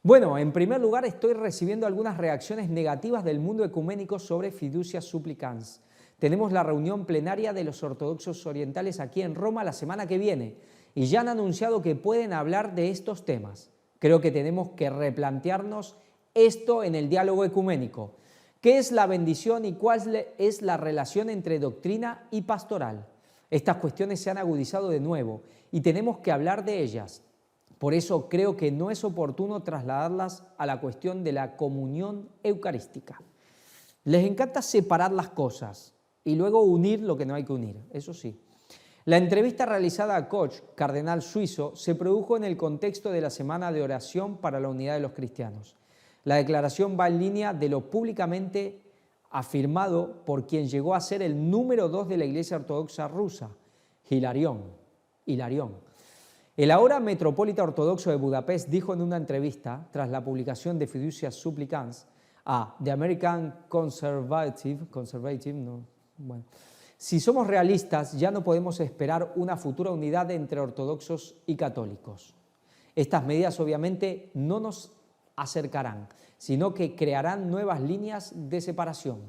Bueno, en primer lugar estoy recibiendo algunas reacciones negativas del mundo ecuménico sobre Fiducia Supplicans. Tenemos la reunión plenaria de los ortodoxos orientales aquí en Roma la semana que viene y ya han anunciado que pueden hablar de estos temas. Creo que tenemos que replantearnos esto en el diálogo ecuménico. ¿Qué es la bendición y cuál es la relación entre doctrina y pastoral? Estas cuestiones se han agudizado de nuevo y tenemos que hablar de ellas. Por eso creo que no es oportuno trasladarlas a la cuestión de la comunión eucarística. Les encanta separar las cosas y luego unir lo que no hay que unir, eso sí. La entrevista realizada a Koch, cardenal suizo, se produjo en el contexto de la Semana de Oración para la Unidad de los Cristianos. La declaración va en línea de lo públicamente afirmado por quien llegó a ser el número 2 de la Iglesia Ortodoxa rusa, Hilarión. El ahora metropolita ortodoxo de Budapest dijo en una entrevista, tras la publicación de Fiducia Supplicans, a The American Conservative, si somos realistas, ya no podemos esperar una futura unidad entre ortodoxos y católicos. Estas medidas obviamente no nos acercarán, sino que crearán nuevas líneas de separación.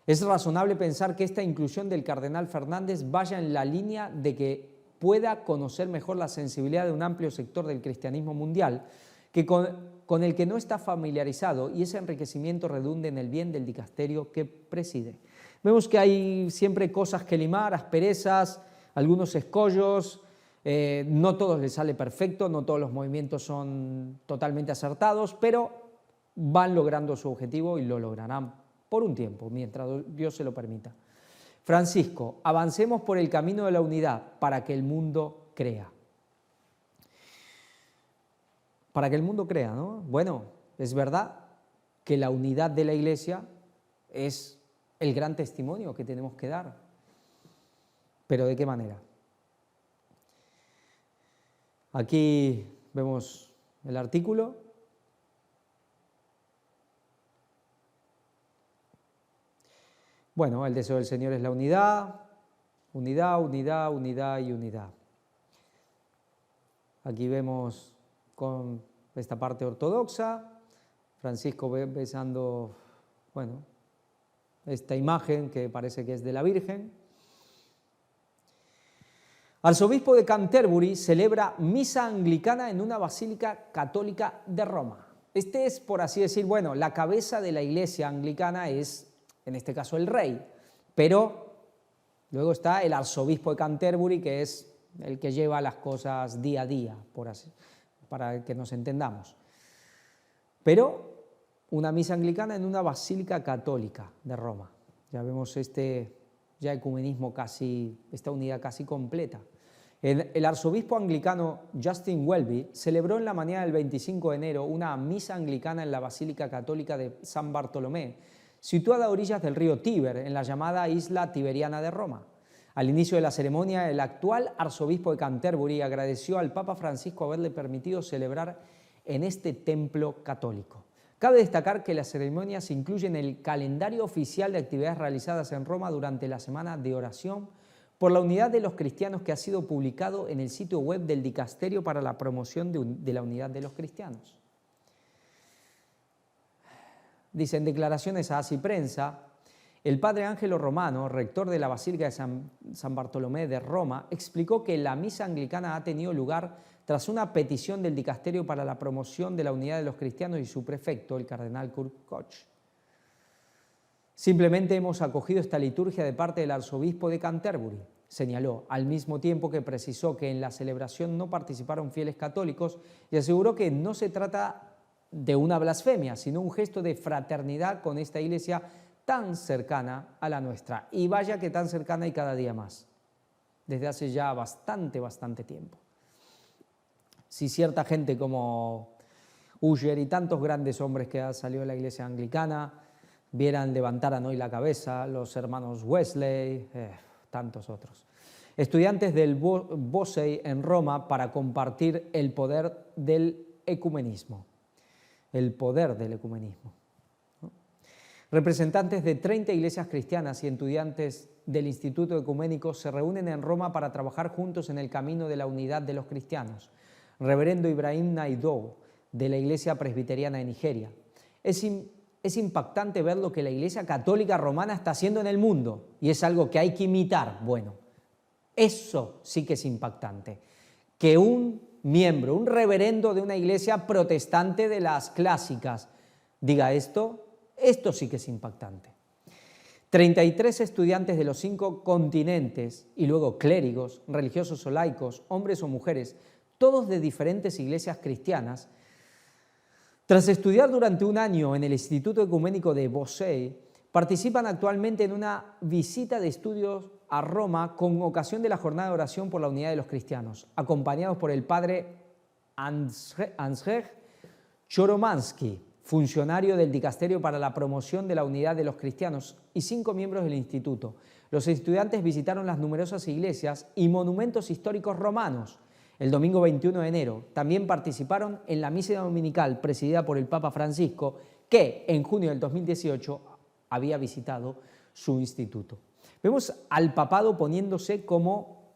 Es razonable pensar que esta inclusión del cardenal Fernández vaya en la línea de que pueda conocer mejor la sensibilidad de un amplio sector del cristianismo mundial que con el que no está familiarizado y ese enriquecimiento redunde en el bien del dicasterio que preside. Vemos que hay siempre cosas que limar, asperezas, algunos escollos. No todos les sale perfecto, no todos los movimientos son totalmente acertados, pero van logrando su objetivo y lo lograrán por un tiempo, mientras Dios se lo permita. Francisco, avancemos por el camino de la unidad para que el mundo crea. Para que el mundo crea, ¿no? Bueno, es verdad que la unidad de la Iglesia es el gran testimonio que tenemos que dar, pero ¿de qué manera? Aquí vemos el artículo. Bueno, el deseo del Señor es la unidad, unidad, unidad, unidad y unidad. Aquí vemos con esta parte ortodoxa, Francisco besando, bueno, esta imagen que parece que es de la Virgen. Arzobispo de Canterbury celebra misa anglicana en una basílica católica de Roma. Este es, por así decir, bueno, la cabeza de la iglesia anglicana es, en este caso, el rey, pero luego está el arzobispo de Canterbury, que es el que lleva las cosas día a día, por así, para que nos entendamos. Pero una misa anglicana en una basílica católica de Roma. Ya vemos este ya ecumenismo casi, esta unidad casi completa. El arzobispo anglicano Justin Welby celebró en la mañana del 25 de enero una misa anglicana en la Basílica Católica de San Bartolomé, situada a orillas del río Tíber, en la llamada isla tiberiana de Roma. Al inicio de la ceremonia, el actual arzobispo de Canterbury agradeció al Papa Francisco haberle permitido celebrar en este templo católico. Cabe destacar que la ceremonia se incluye en el calendario oficial de actividades realizadas en Roma durante la Semana de Oración por la Unidad de los Cristianos, que ha sido publicado en el sitio web del Dicasterio para la Promoción de la Unidad de los Cristianos. Dice en declaraciones a Así Prensa, el padre Ángelo Romano, rector de la Basílica de San Bartolomé de Roma, explicó que la misa anglicana ha tenido lugar tras una petición del Dicasterio para la Promoción de la Unidad de los Cristianos y su prefecto, el cardenal Kurt Koch. Simplemente hemos acogido esta liturgia de parte del arzobispo de Canterbury, señaló, al mismo tiempo que precisó que en la celebración no participaron fieles católicos y aseguró que no se trata de una blasfemia, sino un gesto de fraternidad con esta iglesia tan cercana a la nuestra. Y vaya que tan cercana y cada día más, desde hace ya bastante tiempo. Si cierta gente como Uller y tantos grandes hombres que han salido de la iglesia anglicana levantaran hoy la cabeza, los hermanos Wesley, tantos otros. Estudiantes del Bosey en Roma para compartir el poder del ecumenismo. El poder del ecumenismo. Representantes de 30 iglesias cristianas y estudiantes del Instituto Ecuménico se reúnen en Roma para trabajar juntos en el camino de la unidad de los cristianos. Reverendo Ibrahim Naidoo, de la Iglesia Presbiteriana de Nigeria. Es impactante ver lo que la Iglesia Católica Romana está haciendo en el mundo y es algo que hay que imitar. Bueno, eso sí que es impactante. Que un miembro, un reverendo de una iglesia protestante de las clásicas diga esto sí que es impactante. 33 estudiantes de los 5 continentes y luego clérigos, religiosos o laicos, hombres o mujeres, todos de diferentes iglesias cristianas, tras estudiar durante un año en el Instituto Ecuménico de Bosey, participan actualmente en una visita de estudios a Roma con ocasión de la jornada de oración por la unidad de los cristianos, acompañados por el padre Andrzej Choromansky, funcionario del Dicasterio para la Promoción de la Unidad de los Cristianos, y 5 miembros del instituto. Los estudiantes visitaron las numerosas iglesias y monumentos históricos romanos. El domingo 21 de enero también participaron en la misa dominical presidida por el Papa Francisco, que en junio del 2018 había visitado su instituto. Vemos al papado poniéndose como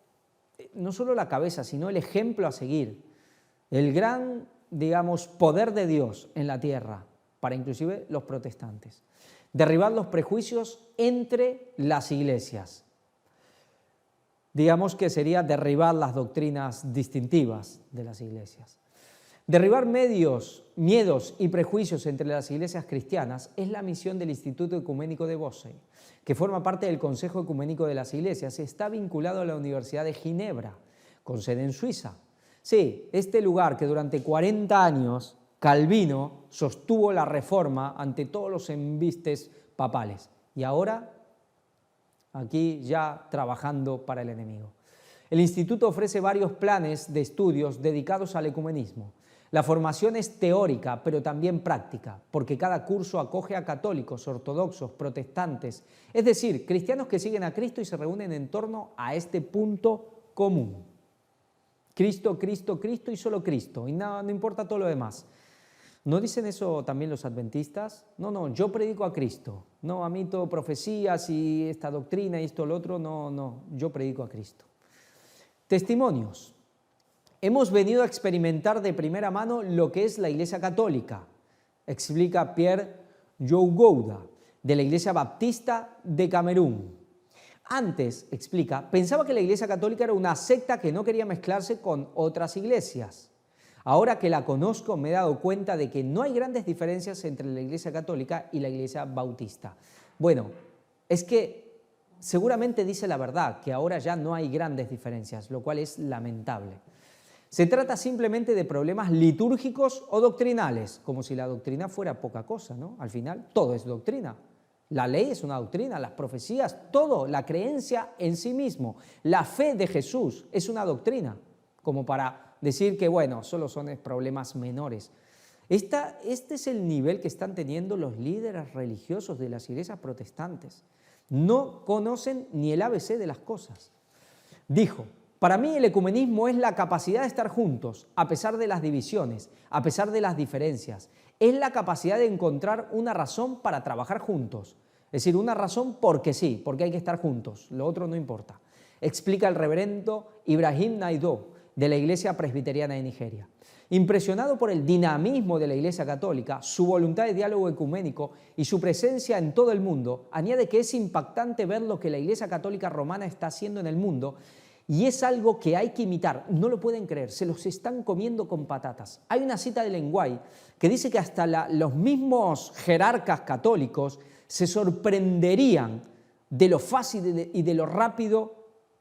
no solo la cabeza, sino el ejemplo a seguir, el gran, poder de Dios en la tierra, para inclusive los protestantes. Derribar los prejuicios entre las iglesias. Digamos que sería derribar las doctrinas distintivas de las iglesias. Derribar miedos y prejuicios entre las iglesias cristianas es la misión del Instituto Ecuménico de Bosey, que forma parte del Consejo Ecuménico de las Iglesias y está vinculado a la Universidad de Ginebra, con sede en Suiza. Sí, este lugar que durante 40 años Calvino sostuvo la reforma ante todos los embistes papales y ahora aquí ya trabajando para el enemigo. El instituto ofrece varios planes de estudios dedicados al ecumenismo. La formación es teórica, pero también práctica, porque cada curso acoge a católicos, ortodoxos, protestantes, es decir, cristianos que siguen a Cristo y se reúnen en torno a este punto común. Cristo, Cristo, Cristo y solo Cristo, y no importa todo lo demás. ¿No dicen eso también los adventistas? No, yo predico a Cristo. No, a mí todo profecías y esta doctrina y esto, lo otro, no, yo predico a Cristo. Testimonios. Hemos venido a experimentar de primera mano lo que es la Iglesia Católica, explica Pierre Yougouda, de la Iglesia Baptista de Camerún. Antes, explica, pensaba que la Iglesia Católica era una secta que no quería mezclarse con otras iglesias. Ahora que la conozco me he dado cuenta de que no hay grandes diferencias entre la Iglesia Católica y la Iglesia Bautista. Bueno, es que seguramente dice la verdad, que ahora ya no hay grandes diferencias, lo cual es lamentable. Se trata simplemente de problemas litúrgicos o doctrinales, como si la doctrina fuera poca cosa, ¿no? Al final, todo es doctrina. La ley es una doctrina, las profecías, todo, la creencia en sí mismo, la fe de Jesús es una doctrina, como para decir que, bueno, solo son problemas menores. Este es el nivel que están teniendo los líderes religiosos de las iglesias protestantes. No conocen ni el ABC de las cosas. Dijo, para mí el ecumenismo es la capacidad de estar juntos, a pesar de las divisiones, a pesar de las diferencias. Es la capacidad de encontrar una razón para trabajar juntos. Es decir, una razón porque sí, porque hay que estar juntos, lo otro no importa. Explica el reverendo Ibrahim Naidoo, de la Iglesia Presbiteriana de Nigeria. Impresionado por el dinamismo de la Iglesia Católica, su voluntad de diálogo ecuménico y su presencia en todo el mundo, añade que es impactante ver lo que la Iglesia Católica Romana está haciendo en el mundo y es algo que hay que imitar. No lo pueden creer, se los están comiendo con patatas. Hay una cita de Lenguay que dice que hasta los mismos jerarcas católicos se sorprenderían de lo fácil y de lo rápido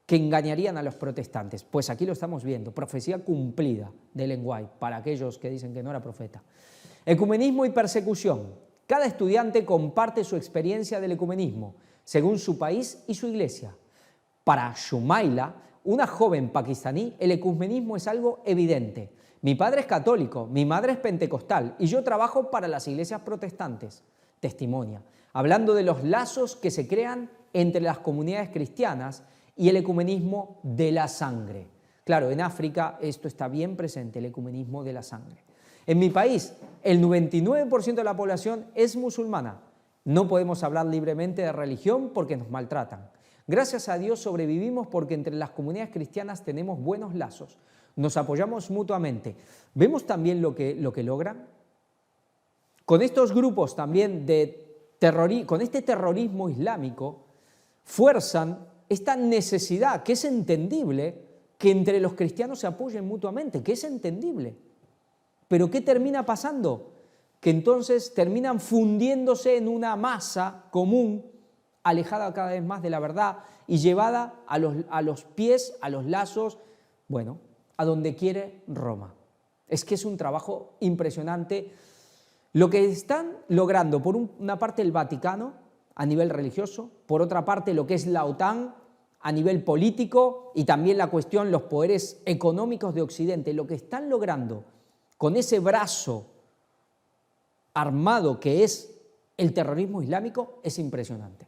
que engañarían a los protestantes. Pues aquí lo estamos viendo, profecía cumplida de Ellen White, para aquellos que dicen que no era profeta. Ecumenismo y persecución. Cada estudiante comparte su experiencia del ecumenismo, según su país y su iglesia. Para Shumaila, una joven pakistaní, el ecumenismo es algo evidente. Mi padre es católico, mi madre es pentecostal y yo trabajo para las iglesias protestantes. Testimonia, hablando de los lazos que se crean entre las comunidades cristianas y el ecumenismo de la sangre. Claro, en África esto está bien presente, el ecumenismo de la sangre. En mi país, el 99% de la población es musulmana. No podemos hablar libremente de religión porque nos maltratan. Gracias a Dios sobrevivimos porque entre las comunidades cristianas tenemos buenos lazos. Nos apoyamos mutuamente. ¿Vemos también lo que logran? Con estos grupos también con este terrorismo islámico, fuerzan esta necesidad, que es entendible, que entre los cristianos se apoyen mutuamente, que es entendible. Pero ¿qué termina pasando? Que entonces terminan fundiéndose en una masa común, alejada cada vez más de la verdad y llevada a los pies, a los lazos, bueno, a donde quiere Roma. Es que es un trabajo impresionante lo que están logrando, por una parte el Vaticano, a nivel religioso, por otra parte lo que es la OTAN a nivel político y también la cuestión, los poderes económicos de Occidente, lo que están logrando con ese brazo armado que es el terrorismo islámico es impresionante.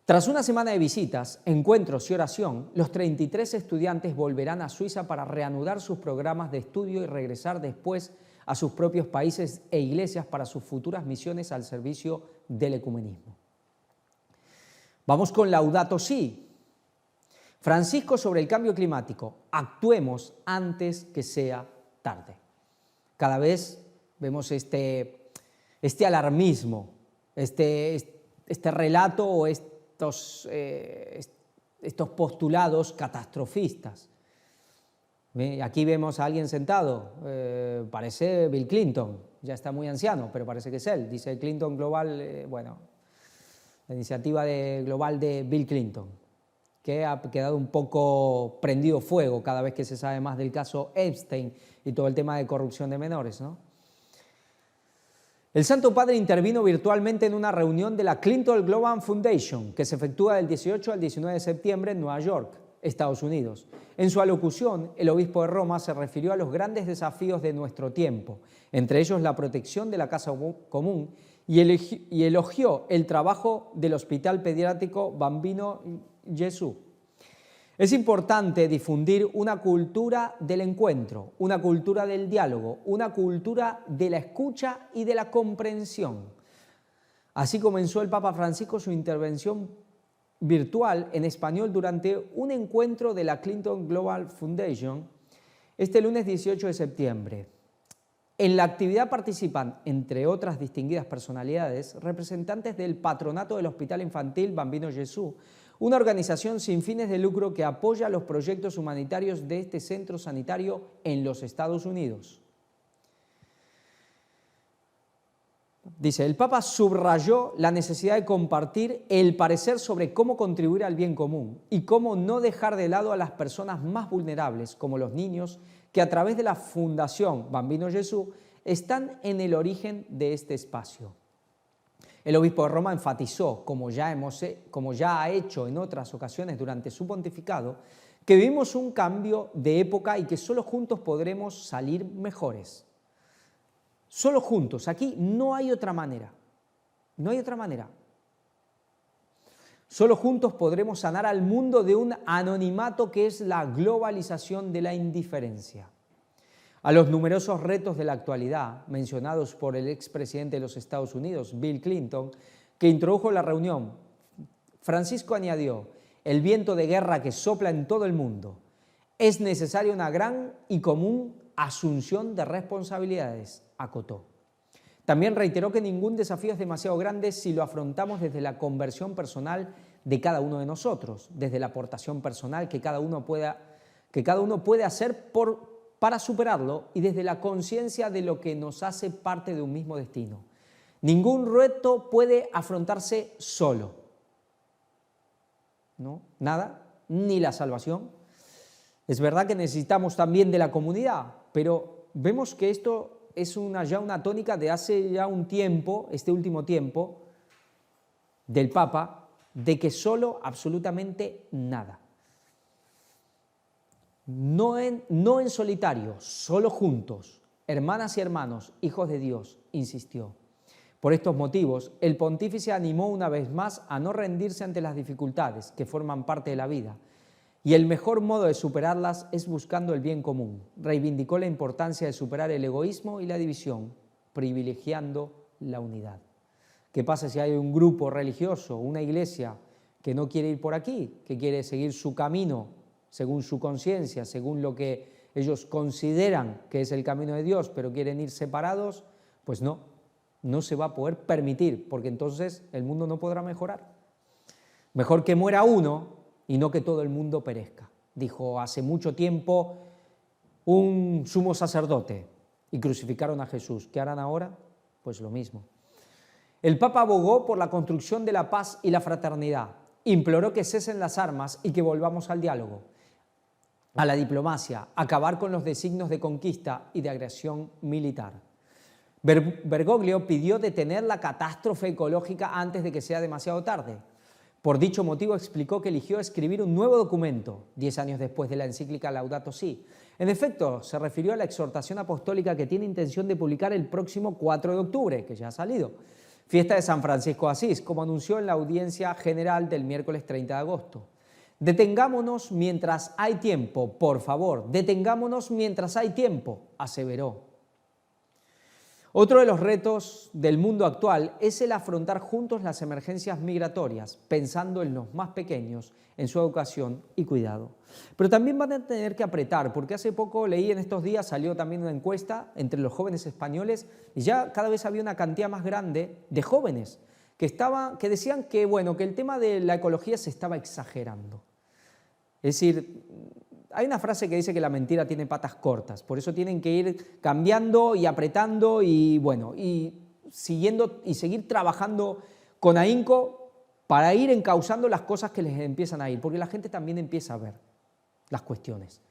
Tras una semana de visitas, encuentros y oración, los 33 estudiantes volverán a Suiza para reanudar sus programas de estudio y regresar después a sus propios países e iglesias para sus futuras misiones al servicio del ecumenismo. Vamos con Laudato Si. Francisco sobre el cambio climático. Actuemos antes que sea tarde. Cada vez vemos este alarmismo, este relato o estos postulados catastrofistas. Aquí vemos a alguien sentado, parece Bill Clinton, ya está muy anciano, pero parece que es él. Dice Clinton Global, la iniciativa global de Bill Clinton, que ha quedado un poco prendido fuego cada vez que se sabe más del caso Epstein y todo el tema de corrupción de menores, ¿no? El Santo Padre intervino virtualmente en una reunión de la Clinton Global Foundation, que se efectúa del 18 al 19 de septiembre en Nueva York, Estados Unidos. En su alocución, el obispo de Roma se refirió a los grandes desafíos de nuestro tiempo, entre ellos la protección de la casa común, y elogió el trabajo del Hospital Pediátrico Bambino Gesù. Es importante difundir una cultura del encuentro, una cultura del diálogo, una cultura de la escucha y de la comprensión. Así comenzó el Papa Francisco su intervención virtual en español durante un encuentro de la Clinton Global Foundation este lunes 18 de septiembre. En la actividad participan, entre otras distinguidas personalidades, representantes del patronato del Hospital Infantil Bambino Gesù, una organización sin fines de lucro que apoya los proyectos humanitarios de este centro sanitario en los Estados Unidos. Dice, el Papa subrayó la necesidad de compartir el parecer sobre cómo contribuir al bien común y cómo no dejar de lado a las personas más vulnerables, como los niños, que a través de la Fundación Bambino Gesù están en el origen de este espacio. El obispo de Roma enfatizó, como ya ha hecho en otras ocasiones durante su pontificado, que vivimos un cambio de época y que solo juntos podremos salir mejores. Solo juntos, aquí no hay otra manera, no hay otra manera. Solo juntos podremos sanar al mundo de un anonimato que es la globalización de la indiferencia. A los numerosos retos de la actualidad, mencionados por el expresidente de los Estados Unidos, Bill Clinton, que introdujo la reunión, Francisco añadió, el viento de guerra que sopla en todo el mundo. Es necesaria una gran y común asunción de responsabilidades, acotó. También reiteró que ningún desafío es demasiado grande si lo afrontamos desde la conversión personal de cada uno de nosotros, desde la aportación personal que cada uno puede hacer para superarlo y desde la conciencia de lo que nos hace parte de un mismo destino. Ningún reto puede afrontarse solo. ¿No? Nada, ni la salvación. Es verdad que necesitamos también de la comunidad, pero vemos que esto es ya una tónica de hace ya un tiempo, este último tiempo, del Papa, de que solo absolutamente nada. No en solitario, solo juntos, hermanas y hermanos, hijos de Dios, insistió. Por estos motivos, el pontífice animó una vez más a no rendirse ante las dificultades que forman parte de la vida, y el mejor modo de superarlas es buscando el bien común. Reivindicó la importancia de superar el egoísmo y la división, privilegiando la unidad. ¿Qué pasa si hay un grupo religioso, una iglesia, que no quiere ir por aquí, que quiere seguir su camino según su conciencia, según lo que ellos consideran que es el camino de Dios, pero quieren ir separados? Pues no se va a poder permitir, porque entonces el mundo no podrá mejorar. Mejor que muera uno y no que todo el mundo perezca, dijo hace mucho tiempo un sumo sacerdote, y crucificaron a Jesús. ¿Qué harán ahora? Pues lo mismo. El Papa abogó por la construcción de la paz y la fraternidad, imploró que cesen las armas y que volvamos al diálogo, a la diplomacia, acabar con los designios de conquista y de agresión militar. Bergoglio pidió detener la catástrofe ecológica antes de que sea demasiado tarde. Por dicho motivo explicó que eligió escribir un nuevo documento, 10 años después de la encíclica Laudato Si. En efecto, se refirió a la exhortación apostólica que tiene intención de publicar el próximo 4 de octubre, que ya ha salido, fiesta de San Francisco de Asís, como anunció en la audiencia general del miércoles 30 de agosto. Detengámonos mientras hay tiempo, por favor, detengámonos mientras hay tiempo, aseveró. Otro de los retos del mundo actual es el afrontar juntos las emergencias migratorias, pensando en los más pequeños, en su educación y cuidado. Pero también van a tener que apretar, porque hace poco leí en estos días, salió también una encuesta entre los jóvenes españoles y ya cada vez había una cantidad más grande de jóvenes que decían que, bueno, que el tema de la ecología se estaba exagerando. Es decir, hay una frase que dice que la mentira tiene patas cortas, por eso tienen que ir cambiando y apretando y, bueno, y siguiendo y seguir trabajando con ahínco para ir encauzando las cosas que les empiezan a ir, porque la gente también empieza a ver las cuestiones.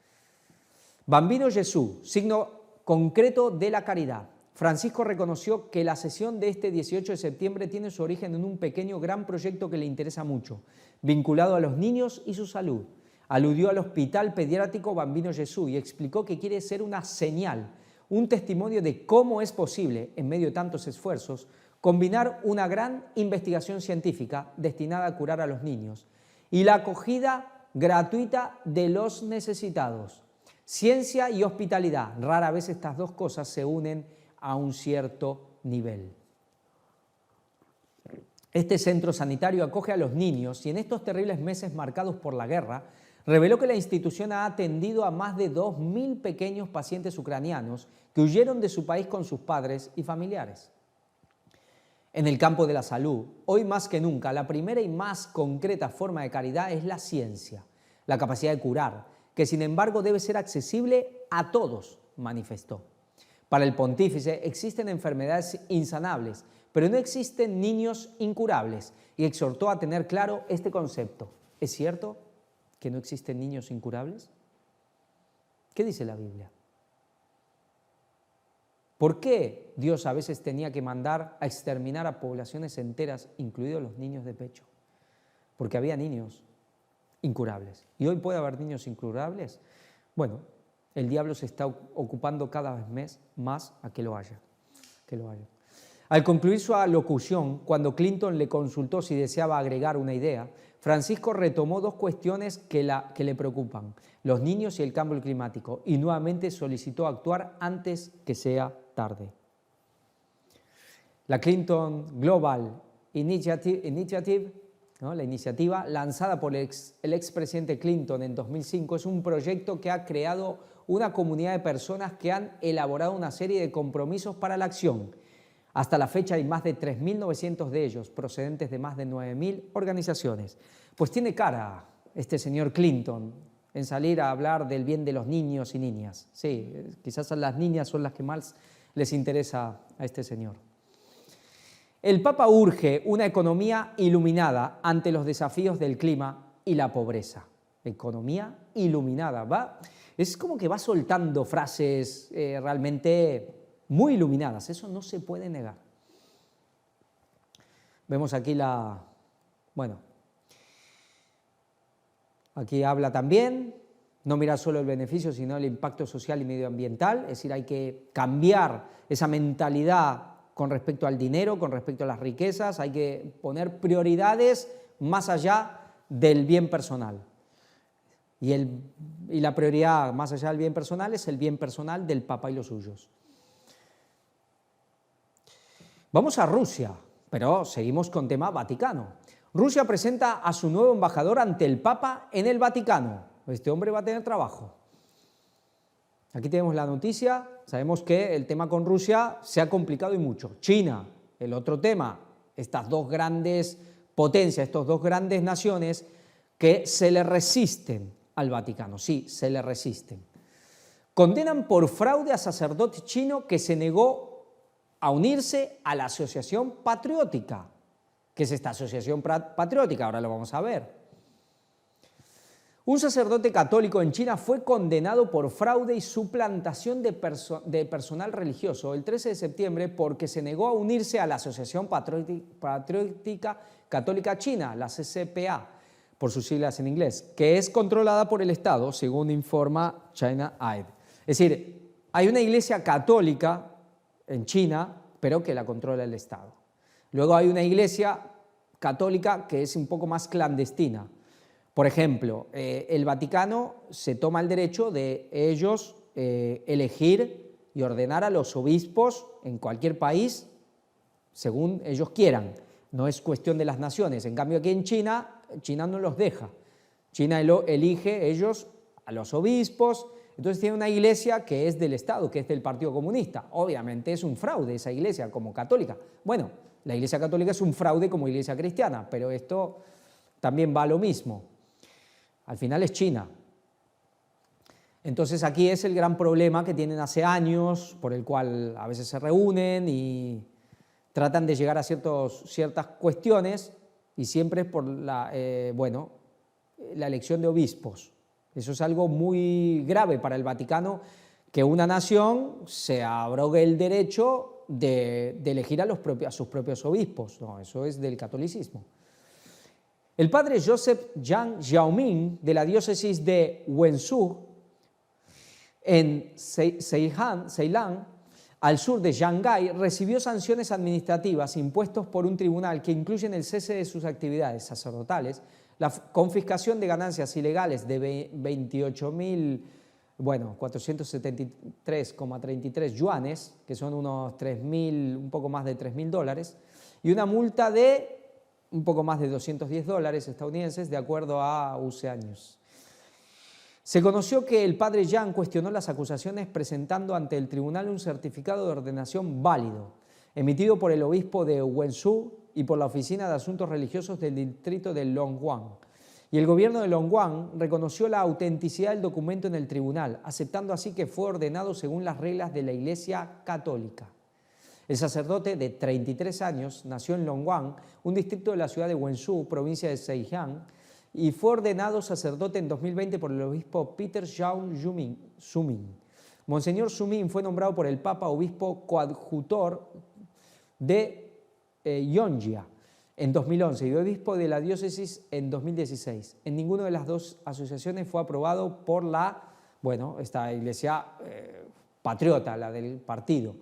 Bambino Gesù, signo concreto de la caridad. Francisco reconoció que la sesión de este 18 de septiembre tiene su origen en un pequeño gran proyecto que le interesa mucho, vinculado a los niños y su salud. Aludió al Hospital Pediátrico Bambino Gesù y explicó que quiere ser una señal, un testimonio de cómo es posible, en medio de tantos esfuerzos, combinar una gran investigación científica destinada a curar a los niños y la acogida gratuita de los necesitados. Ciencia y hospitalidad, rara vez estas dos cosas se unen a un cierto nivel. Este centro sanitario acoge a los niños y en estos terribles meses marcados por la guerra, reveló que la institución ha atendido a más de 2.000 pequeños pacientes ucranianos que huyeron de su país con sus padres y familiares. En el campo de la salud, hoy más que nunca, la primera y más concreta forma de caridad es la ciencia, la capacidad de curar, que sin embargo debe ser accesible a todos, manifestó. Para el pontífice existen enfermedades insanables, pero no existen niños incurables, y exhortó a tener claro este concepto. ¿Es cierto que no existen niños incurables? ¿Qué dice la Biblia? ¿Por qué Dios a veces tenía que mandar a exterminar a poblaciones enteras, incluidos los niños de pecho? Porque había niños incurables. ¿Y hoy puede haber niños incurables? Bueno, el diablo se está ocupando cada vez más a que lo haya. Al concluir su alocución, cuando Clinton le consultó si deseaba agregar una idea, Francisco retomó dos cuestiones que le preocupan, los niños y el cambio climático, y nuevamente solicitó actuar antes que sea tarde. La Clinton Global Initiative, ¿no?, la iniciativa lanzada por el expresidente Clinton en 2005, es un proyecto que ha creado una comunidad de personas que han elaborado una serie de compromisos para la acción. Hasta la fecha hay más de 3.900 de ellos, procedentes de más de 9.000 organizaciones. Pues tiene cara este señor Clinton en salir a hablar del bien de los niños y niñas. Sí, quizás a las niñas son las que más les interesa a este señor. El Papa urge una economía iluminada ante los desafíos del clima y la pobreza. Economía iluminada, ¿va? Es como que va soltando frases realmente muy iluminadas, eso no se puede negar. Vemos aquí aquí habla también, no mirar solo el beneficio, sino el impacto social y medioambiental, es decir, hay que cambiar esa mentalidad con respecto al dinero, con respecto a las riquezas, hay que poner prioridades más allá del bien personal. Y la prioridad más allá del bien personal es el bien personal del Papa y los suyos. Vamos a Rusia, pero seguimos con tema Vaticano. Rusia presenta a su nuevo embajador ante el Papa en el Vaticano. Este hombre va a tener trabajo. Aquí tenemos la noticia, sabemos que el tema con Rusia se ha complicado y mucho. China, el otro tema, estas dos grandes potencias, estas dos grandes naciones que se le resisten al Vaticano, sí, se le resisten. Condenan por fraude a sacerdote chino que se negó a unirse a la Asociación Patriótica. ¿Qué es esta Asociación Patriótica? Ahora lo vamos a ver. Un sacerdote católico en China fue condenado por fraude y suplantación de personal religioso el 13 de septiembre porque se negó a unirse a la Asociación Patriótica Católica China, la CCPA, por sus siglas en inglés, que es controlada por el Estado, según informa China Aid. Es decir, hay una iglesia católica en China, pero que la controla el Estado. Luego hay una iglesia católica que es un poco más clandestina. Por ejemplo, el Vaticano se toma el derecho de ellos elegir y ordenar a los obispos en cualquier país según ellos quieran. No es cuestión de las naciones. En cambio, aquí en China, China no los deja. China elige ellos a los obispos. Entonces tiene una iglesia que es del Estado, que es del Partido Comunista. Obviamente es un fraude esa iglesia como católica. Bueno, la iglesia católica es un fraude como iglesia cristiana, pero esto también va a lo mismo. Al final es China. Entonces aquí es el gran problema que tienen hace años, por el cual a veces se reúnen y tratan de llegar a ciertas cuestiones y siempre es por la elección de obispos. Eso es algo muy grave para el Vaticano, que una nación se abrogue el derecho de elegir a sus propios obispos. No, eso es del catolicismo. El padre Joseph Yang Xiaoming, de la diócesis de Wenzhou, en Ceilán, al sur de Shanghái, recibió sanciones administrativas impuestas por un tribunal que incluyen el cese de sus actividades sacerdotales, la confiscación de ganancias ilegales de 473,33 yuanes, que son unos un poco más de $3.000, y una multa de un poco más de $210 estadounidenses, de acuerdo a UC News. Se conoció que el padre Yang cuestionó las acusaciones presentando ante el tribunal un certificado de ordenación válido, emitido por el obispo de Wenzhou y por la Oficina de Asuntos Religiosos del distrito de Longguan. Y el gobierno de Longguan reconoció la autenticidad del documento en el tribunal, aceptando así que fue ordenado según las reglas de la Iglesia Católica. El sacerdote de 33 años nació en Longguan, un distrito de la ciudad de Wenzhou, provincia de Zhejiang, y fue ordenado sacerdote en 2020 por el obispo Peter Zhao Zuming. Monseñor Zuming fue nombrado por el Papa obispo coadjutor de Yongjia en 2011 y obispo de la diócesis en 2016. En ninguna de las dos asociaciones fue aprobado por esta iglesia patriota, la del partido.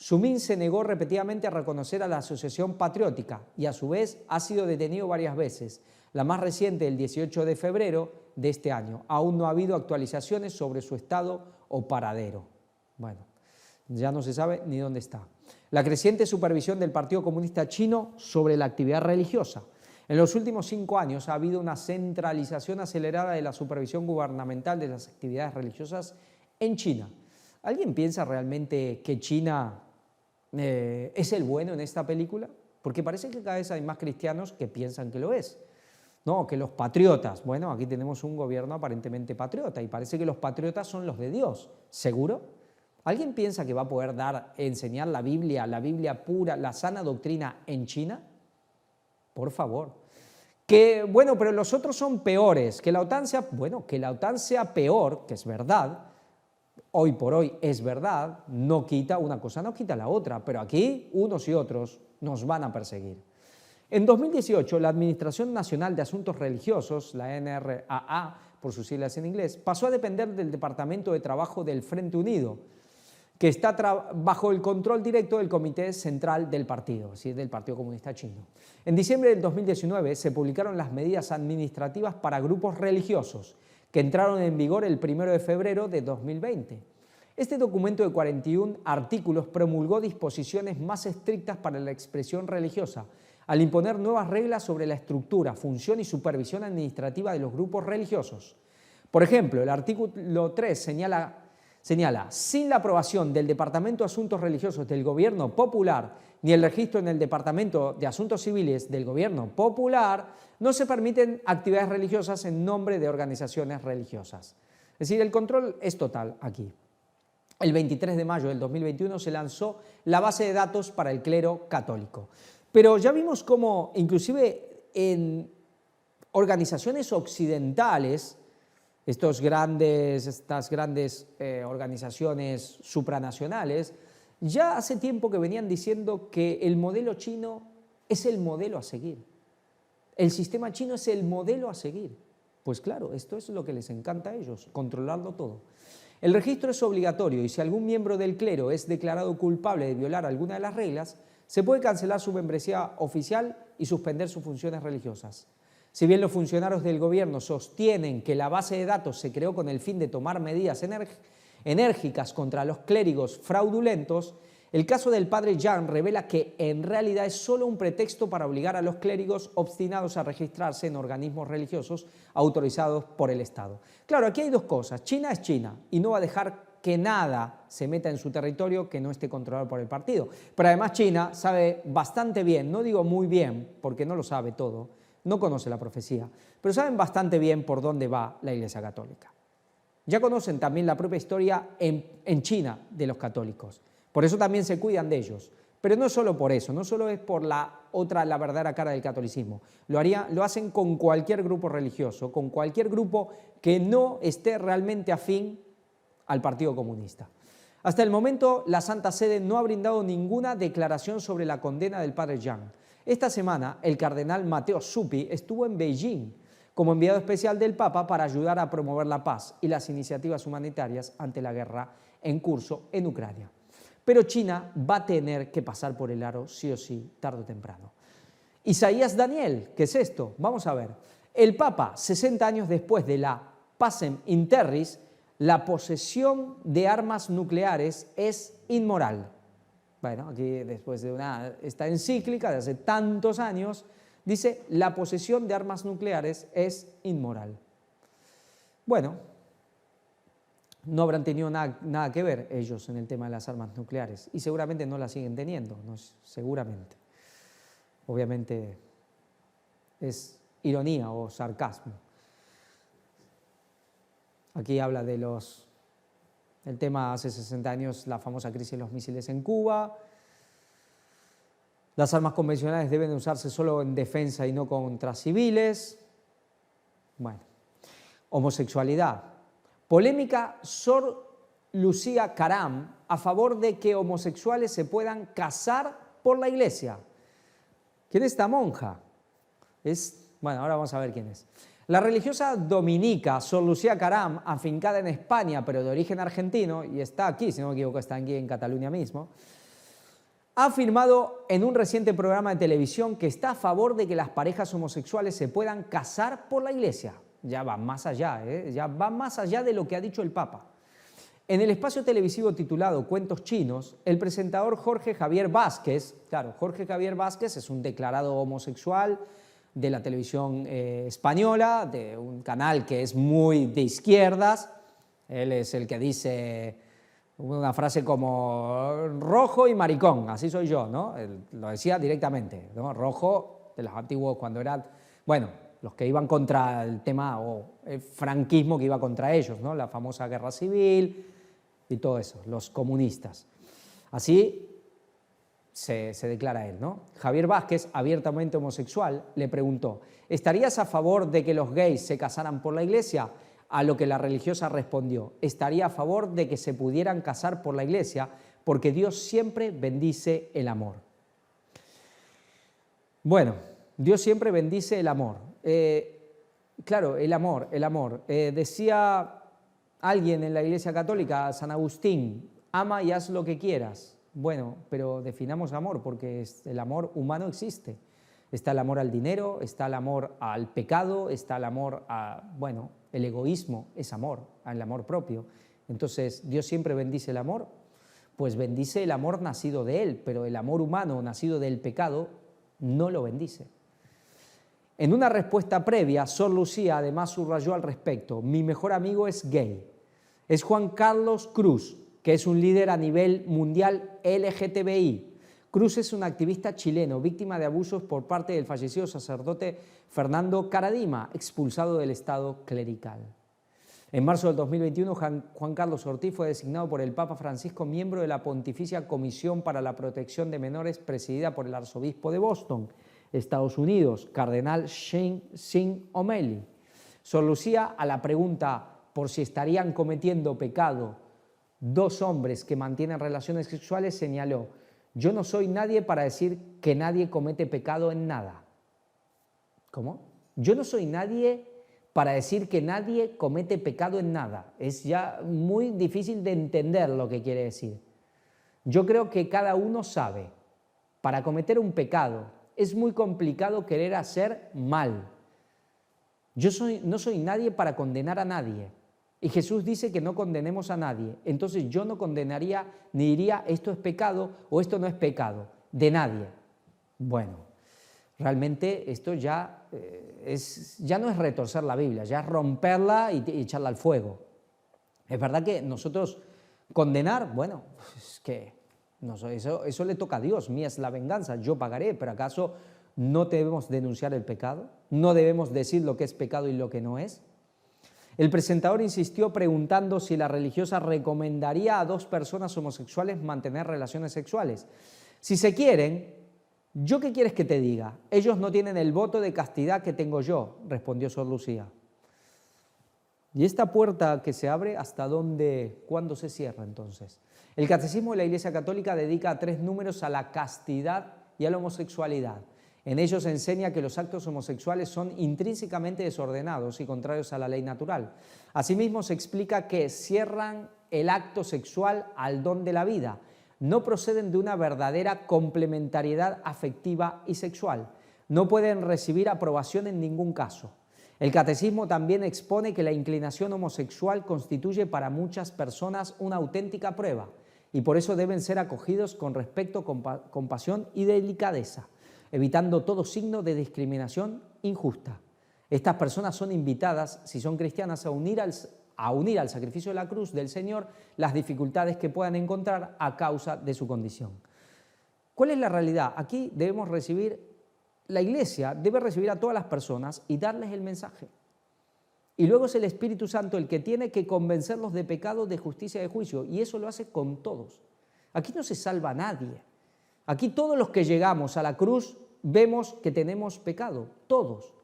Zuming se negó repetidamente a reconocer a la Asociación Patriótica y a su vez ha sido detenido varias veces, la más reciente el 18 de febrero de este año. Aún no ha habido actualizaciones sobre su estado o paradero. Bueno, ya no se sabe ni dónde está. La creciente supervisión del Partido Comunista Chino sobre la actividad religiosa. En los últimos 5 años ha habido una centralización acelerada de la supervisión gubernamental de las actividades religiosas en China. ¿Alguien piensa realmente que China es el bueno en esta película? Porque parece que cada vez hay más cristianos que piensan que lo es. No, que los patriotas, bueno, aquí tenemos un gobierno aparentemente patriota y parece que los patriotas son los de Dios. ¿Seguro? ¿Alguien piensa que va a poder enseñar la Biblia pura, la sana doctrina en China? Por favor. Que, bueno, pero los otros son peores. Que la OTAN sea, bueno, que la OTAN sea peor, que es verdad, hoy por hoy es verdad, no quita una cosa, no quita la otra, pero aquí unos y otros nos van a perseguir. En 2018, la Administración Nacional de Asuntos Religiosos, la NRAA, por sus siglas en inglés, pasó a depender del Departamento de Trabajo del Frente Unido, que está bajo el control directo del Comité Central del partido, es decir, del Partido Comunista Chino. En diciembre del 2019 se publicaron las medidas administrativas para grupos religiosos, que entraron en vigor el 1 de febrero de 2020. Este documento de 41 artículos promulgó disposiciones más estrictas para la expresión religiosa, al imponer nuevas reglas sobre la estructura, función y supervisión administrativa de los grupos religiosos. Por ejemplo, el artículo 3 señala, sin la aprobación del Departamento de Asuntos Religiosos del Gobierno Popular ni el registro en el Departamento de Asuntos Civiles del Gobierno Popular, no se permiten actividades religiosas en nombre de organizaciones religiosas. Es decir, el control es total aquí. El 23 de mayo del 2021 se lanzó la base de datos para el clero católico. Pero ya vimos cómo, inclusive en organizaciones occidentales, estas grandes organizaciones supranacionales, ya hace tiempo que venían diciendo que el modelo chino es el modelo a seguir. El sistema chino es el modelo a seguir. Pues claro, esto es lo que les encanta a ellos, controlarlo todo. El registro es obligatorio y si algún miembro del clero es declarado culpable de violar alguna de las reglas, se puede cancelar su membresía oficial y suspender sus funciones religiosas. Si bien los funcionarios del gobierno sostienen que la base de datos se creó con el fin de tomar medidas enérgicas contra los clérigos fraudulentos, el caso del padre Yang revela que en realidad es solo un pretexto para obligar a los clérigos obstinados a registrarse en organismos religiosos autorizados por el Estado. Claro, aquí hay dos cosas. China es China y no va a dejar que nada se meta en su territorio que no esté controlado por el partido. Pero además China sabe bastante bien, no digo muy bien, porque no lo sabe todo, no conoce la profecía, pero saben bastante bien por dónde va la Iglesia Católica. Ya conocen también la propia historia en China de los católicos. Por eso también se cuidan de ellos. Pero no solo por eso, no solo es por la verdadera cara del catolicismo. Lo hacen con cualquier grupo religioso, con cualquier grupo que no esté realmente afín al Partido Comunista. Hasta el momento, la Santa Sede no ha brindado ninguna declaración sobre la condena del padre Yang. Esta semana, el cardenal Matteo Zuppi estuvo en Beijing como enviado especial del Papa para ayudar a promover la paz y las iniciativas humanitarias ante la guerra en curso en Ucrania. Pero China va a tener que pasar por el aro sí o sí, tarde o temprano. Isaías Daniel, ¿qué es esto? Vamos a ver. El Papa, 60 años después de la Pacem in Terris, la posesión de armas nucleares es inmoral. Bueno, aquí después de esta encíclica de hace tantos años, dice la posesión de armas nucleares es inmoral. Bueno, no habrán tenido nada que ver ellos en el tema de las armas nucleares y seguramente no las siguen teniendo, no, seguramente. Obviamente es ironía o sarcasmo. Aquí habla del tema hace 60 años, la famosa crisis de los misiles en Cuba. Las armas convencionales deben usarse solo en defensa y no contra civiles. Bueno, homosexualidad. Polémica Sor Lucía Caram a favor de que homosexuales se puedan casar por la iglesia. ¿Quién es esta monja? Bueno, ahora vamos a ver quién es. La religiosa dominica Sor Lucía Caram, afincada en España pero de origen argentino, y está aquí, si no me equivoco, está aquí en Cataluña mismo, ha afirmado en un reciente programa de televisión que está a favor de que las parejas homosexuales se puedan casar por la iglesia. Ya va más allá, ya va más allá de lo que ha dicho el Papa. En el espacio televisivo titulado Cuentos Chinos, el presentador Jorge Javier Vázquez, claro, Jorge Javier Vázquez es un declarado homosexual de la televisión española, de un canal que es muy de izquierdas. Él es el que dice una frase como rojo y maricón, así soy yo, ¿no? Él lo decía directamente, ¿no? Rojo, de los antiguos cuando eran, bueno, los que iban contra el tema o el franquismo que iba contra ellos, ¿no? La famosa guerra civil y todo eso, los comunistas. Así se declara él, ¿no? Javier Vázquez, abiertamente homosexual, le preguntó: ¿estarías a favor de que los gays se casaran por la iglesia? A lo que la religiosa respondió: estaría a favor de que se pudieran casar por la iglesia, porque Dios siempre bendice el amor. Bueno, Dios siempre bendice el amor. Claro, el amor. Decía alguien en la Iglesia Católica, San Agustín: ama y haz lo que quieras. Bueno, pero definamos amor, porque el amor humano existe. Está el amor al dinero, está el amor al pecado, está el amor a, bueno, el egoísmo es amor, el amor propio. Entonces, ¿Dios siempre bendice el amor? Pues bendice el amor nacido de Él, pero el amor humano nacido del pecado no lo bendice. En una respuesta previa, Sor Lucía además subrayó al respecto: mi mejor amigo es gay. Es Juan Carlos Cruz, que es un líder a nivel mundial LGTBI. Cruz es un activista chileno, víctima de abusos por parte del fallecido sacerdote Fernando Caradima, expulsado del Estado clerical. En marzo del 2021, Juan Carlos Ortiz fue designado por el Papa Francisco miembro de la Pontificia Comisión para la Protección de Menores, presidida por el arzobispo de Boston, Estados Unidos, cardenal Sean O'Malley. Sor Lucía, a la pregunta por si estarían cometiendo pecado dos hombres que mantienen relaciones sexuales, señaló: yo no soy nadie para decir que nadie comete pecado en nada. ¿Cómo? Yo no soy nadie para decir que nadie comete pecado en nada. Es ya muy difícil de entender lo que quiere decir. Yo creo que cada uno sabe, para cometer un pecado es muy complicado querer hacer mal. Yo no soy nadie para condenar a nadie. Y Jesús dice que no condenemos a nadie. Entonces yo no condenaría ni diría esto es pecado o esto no es pecado, de nadie. Bueno, realmente esto ya, ya no es retorcer la Biblia, ya es romperla y echarla al fuego. Es verdad que nosotros condenar, bueno, es que no, eso le toca a Dios, mía es la venganza, yo pagaré, pero ¿acaso no debemos denunciar el pecado? ¿No debemos decir lo que es pecado y lo que no es? El presentador insistió preguntando si la religiosa recomendaría a dos personas homosexuales mantener relaciones sexuales. Si se quieren, ¿yo qué quieres que te diga? Ellos no tienen el voto de castidad que tengo yo, respondió Sor Lucía. ¿Y esta puerta que se abre, hasta dónde, cuándo se cierra entonces? El Catecismo de la Iglesia Católica dedica 3 números a la castidad y a la homosexualidad. En ellos se enseña que los actos homosexuales son intrínsecamente desordenados y contrarios a la ley natural. Asimismo, se explica que cierran el acto sexual al don de la vida, no proceden de una verdadera complementariedad afectiva y sexual, no pueden recibir aprobación en ningún caso. El Catecismo también expone que la inclinación homosexual constituye para muchas personas una auténtica prueba y por eso deben ser acogidos con respeto, compasión y delicadeza, evitando todo signo de discriminación injusta. Estas personas son invitadas, si son cristianas, a unir al sacrificio de la cruz del Señor las dificultades que puedan encontrar a causa de su condición. ¿Cuál es la realidad? Aquí debemos recibir, la Iglesia debe recibir a todas las personas y darles el mensaje. Y luego es el Espíritu Santo el que tiene que convencerlos de pecado, de justicia y de juicio, y eso lo hace con todos. Aquí no se salva a nadie. Aquí todos los que llegamos a la cruz vemos que tenemos pecado, todos.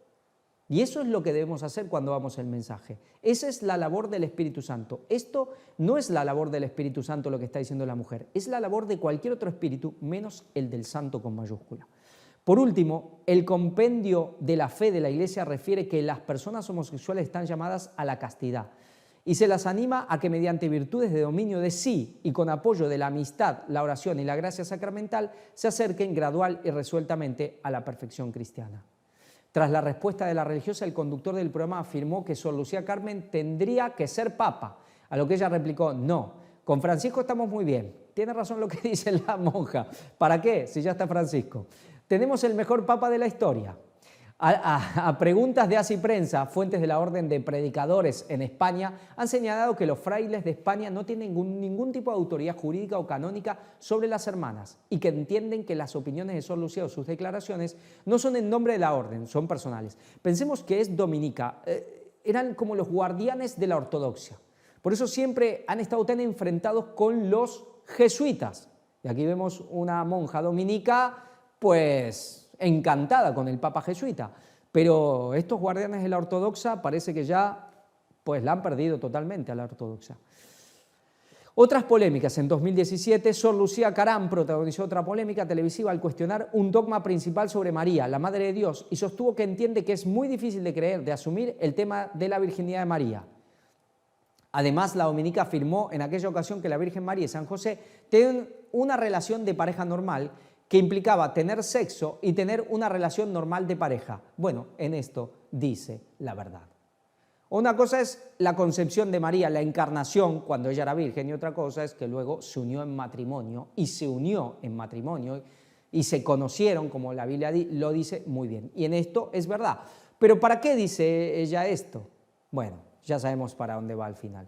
Y eso es lo que debemos hacer cuando damos el mensaje. Esa es la labor del Espíritu Santo. Esto no es la labor del Espíritu Santo lo que está diciendo la mujer, es la labor de cualquier otro espíritu, menos el del Santo con mayúscula. Por último, el compendio de la fe de la Iglesia refiere que las personas homosexuales están llamadas a la castidad y se las anima a que mediante virtudes de dominio de sí y con apoyo de la amistad, la oración y la gracia sacramental se acerquen gradual y resueltamente a la perfección cristiana. Tras la respuesta de la religiosa, el conductor del programa afirmó que Sor Lucía Carmen tendría que ser papa, a lo que ella replicó: no, con Francisco estamos muy bien. Tiene razón lo que dice la monja. ¿Para qué? Si ya está Francisco. Tenemos el mejor papa de la historia. A preguntas de Así Prensa, fuentes de la Orden de Predicadores en España han señalado que los frailes de España no tienen ningún tipo de autoridad jurídica o canónica sobre las hermanas y que entienden que las opiniones de Sor Lucía o sus declaraciones no son en nombre de la Orden, son personales. Pensemos que es dominica, eran como los guardianes de la ortodoxia. Por eso siempre han estado tan enfrentados con los jesuitas. Y aquí vemos una monja dominica, pues encantada con el Papa jesuita. Pero estos guardianes de la ortodoxa parece que ya pues la han perdido totalmente a la ortodoxa. Otras polémicas. En 2017, Sor Lucía Carán protagonizó otra polémica televisiva al cuestionar un dogma principal sobre María, la Madre de Dios, y sostuvo que entiende que es muy difícil de creer, de asumir el tema de la virginidad de María. Además, la dominica afirmó en aquella ocasión que la Virgen María y San José tienen una relación de pareja normal que implicaba tener sexo y tener una relación normal de pareja. Bueno, en esto dice la verdad. Una cosa es la concepción de María, la encarnación, cuando ella era virgen, y otra cosa es que luego se unió en matrimonio y se conocieron, como la Biblia lo dice muy bien. Y en esto es verdad. Pero ¿para qué dice ella esto? Bueno, ya sabemos para dónde va al final.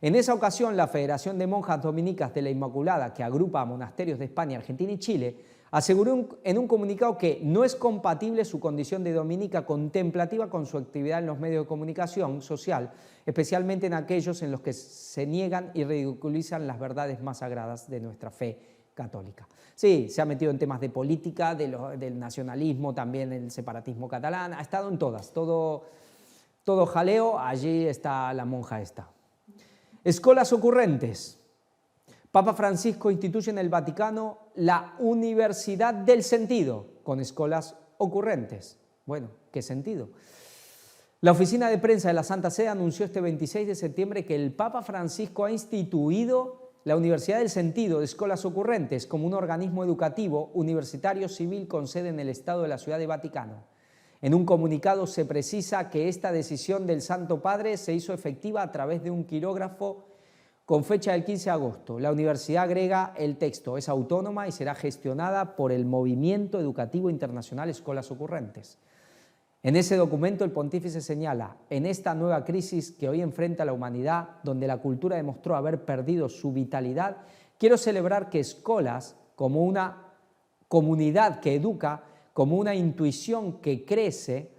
En esa ocasión, la Federación de Monjas Dominicas de la Inmaculada, que agrupa a monasterios de España, Argentina y Chile, aseguró en un comunicado que no es compatible su condición de dominica contemplativa con su actividad en los medios de comunicación social, especialmente en aquellos en los que se niegan y ridiculizan las verdades más sagradas de nuestra fe católica. Sí, se ha metido en temas de política, del nacionalismo, también el separatismo catalán, ha estado en todas, todo jaleo, allí está la monja esta. Escolas ocurrentes. Papa Francisco instituye en el Vaticano la Universidad del Sentido, con escuelas ocurrentes. Bueno, ¿qué sentido? La oficina de prensa de la Santa Sede anunció este 26 de septiembre que el Papa Francisco ha instituido la Universidad del Sentido de Escolas Ocurrentes como un organismo educativo universitario civil con sede en el Estado de la Ciudad de Vaticano. En un comunicado se precisa que esta decisión del Santo Padre se hizo efectiva a través de un quirógrafo con fecha del 15 de agosto. La universidad agrega el texto, es autónoma y será gestionada por el Movimiento Educativo Internacional Escolas Ocurrentes. En ese documento el pontífice señala, en esta nueva crisis que hoy enfrenta la humanidad, donde la cultura demostró haber perdido su vitalidad, quiero celebrar que Escolas, como una comunidad que educa, como una intuición que crece,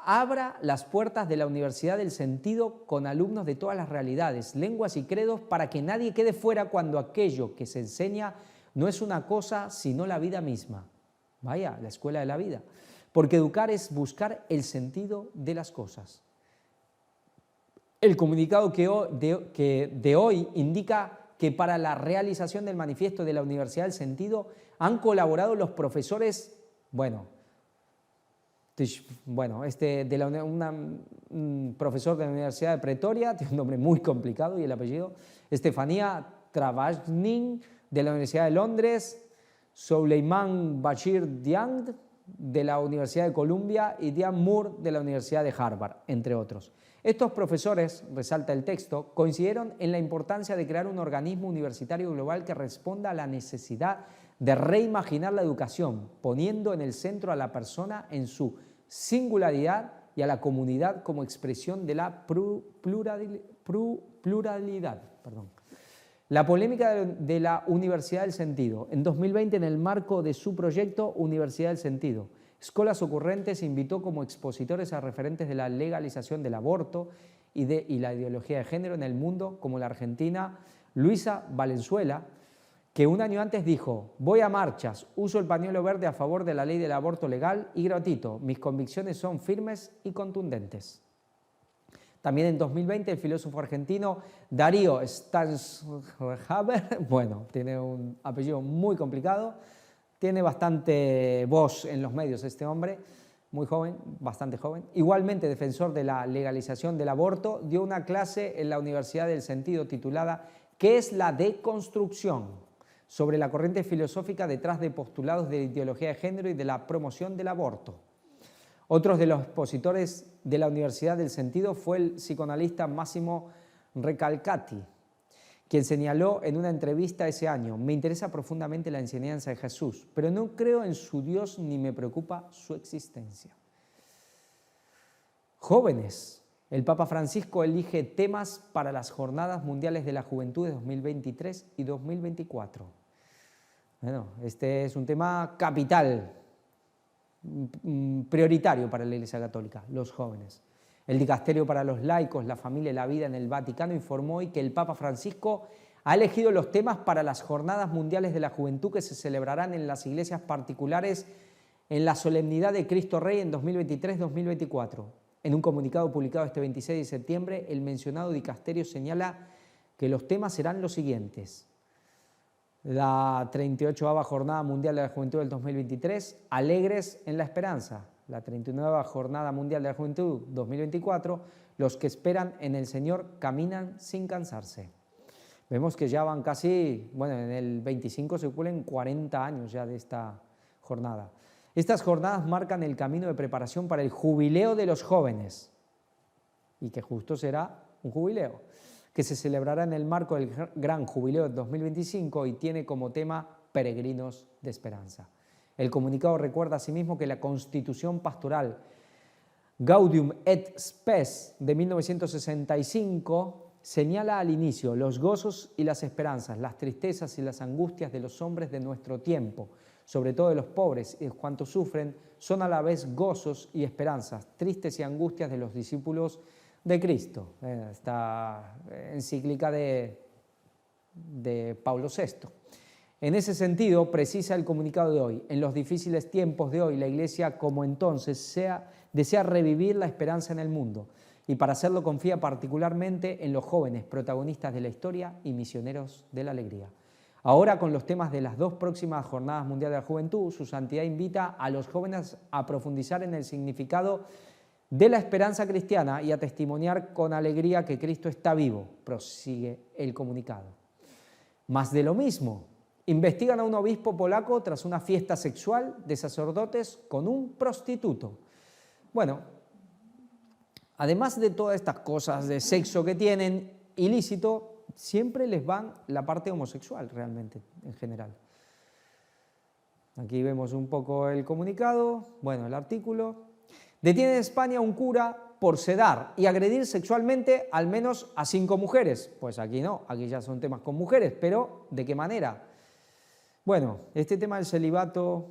abra las puertas de la Universidad del Sentido con alumnos de todas las realidades, lenguas y credos para que nadie quede fuera cuando aquello que se enseña no es una cosa sino la vida misma. Vaya, la escuela de la vida. Porque educar es buscar el sentido de las cosas. El comunicado de hoy indica que para la realización del manifiesto de la Universidad del Sentido han colaborado los profesores, un profesor de la Universidad de Pretoria, tiene un nombre muy complicado y el apellido, Estefanía Travasnin de la Universidad de Londres, Souleyman Bashir Diang de la Universidad de Columbia y Diane Moore de la Universidad de Harvard, entre otros. Estos profesores, resalta el texto, coincidieron en la importancia de crear un organismo universitario global que responda a la necesidad de reimaginar la educación, poniendo en el centro a la persona en su singularidad y a la comunidad como expresión de la pluralidad. La polémica de la Universidad del Sentido. En 2020, en el marco de su proyecto Universidad del Sentido, Escolas Ocurrentes invitó como expositores a referentes de la legalización del aborto y la ideología de género en el mundo, como la argentina Luisa Valenzuela, que un año antes dijo: voy a marchas, uso el pañuelo verde a favor de la ley del aborto legal y gratuito, mis convicciones son firmes y contundentes. También en 2020 el filósofo argentino Darío Stanzhaber, tiene un apellido muy complicado, tiene bastante voz en los medios este hombre, muy joven, bastante joven. Igualmente defensor de la legalización del aborto, dio una clase en la Universidad del Sentido titulada ¿Qué es la deconstrucción?, sobre la corriente filosófica detrás de postulados de ideología de género y de la promoción del aborto. Otros de los expositores de la Universidad del Sentido fue el psicoanalista Massimo Recalcati, quien señaló en una entrevista ese año: me interesa profundamente la enseñanza de Jesús, pero no creo en su Dios ni me preocupa su existencia. Jóvenes. El Papa Francisco elige temas para las Jornadas Mundiales de la Juventud de 2023 y 2024. Este es un tema capital, prioritario para la Iglesia Católica, los jóvenes. El Dicasterio para los Laicos, la Familia y la Vida en el Vaticano informó hoy que el Papa Francisco ha elegido los temas para las Jornadas Mundiales de la Juventud que se celebrarán en las iglesias particulares en la solemnidad de Cristo Rey en 2023-2024. En un comunicado publicado este 26 de septiembre, el mencionado dicasterio señala que los temas serán los siguientes: la 38ª Jornada Mundial de la Juventud del 2023, Alegres en la Esperanza; la 39ª Jornada Mundial de la Juventud 2024, Los que esperan en el Señor caminan sin cansarse. Vemos que ya van casi, en el 25 se cumplen 40 años ya de esta jornada. Estas jornadas marcan el camino de preparación para el jubileo de los jóvenes, y que justo será un jubileo, que se celebrará en el marco del Gran Jubileo de 2025 y tiene como tema Peregrinos de Esperanza. El comunicado recuerda asimismo que la Constitución Pastoral Gaudium et Spes de 1965 señala al inicio los gozos y las esperanzas, las tristezas y las angustias de los hombres de nuestro tiempo, sobre todo de los pobres, y cuantos sufren son a la vez gozos y esperanzas, tristes y angustias de los discípulos de Cristo. Esta encíclica de Pablo VI. En ese sentido, precisa el comunicado de hoy: en los difíciles tiempos de hoy, la Iglesia, como entonces, desea revivir la esperanza en el mundo, y para hacerlo confía particularmente en los jóvenes protagonistas de la historia y misioneros de la alegría. Ahora, con los temas de las dos próximas Jornadas Mundiales de la Juventud, su santidad invita a los jóvenes a profundizar en el significado de la esperanza cristiana y a testimoniar con alegría que Cristo está vivo, prosigue el comunicado. Más de lo mismo: investigan a un obispo polaco tras una fiesta sexual de sacerdotes con un prostituto. Bueno, además de todas estas cosas de sexo que tienen ilícito, siempre les van la parte homosexual realmente, en general. Aquí vemos un poco el comunicado, el artículo. Detiene en España un cura por sedar y agredir sexualmente al menos a 5 mujeres. Pues aquí no, aquí ya son temas con mujeres, pero ¿de qué manera? Este tema del celibato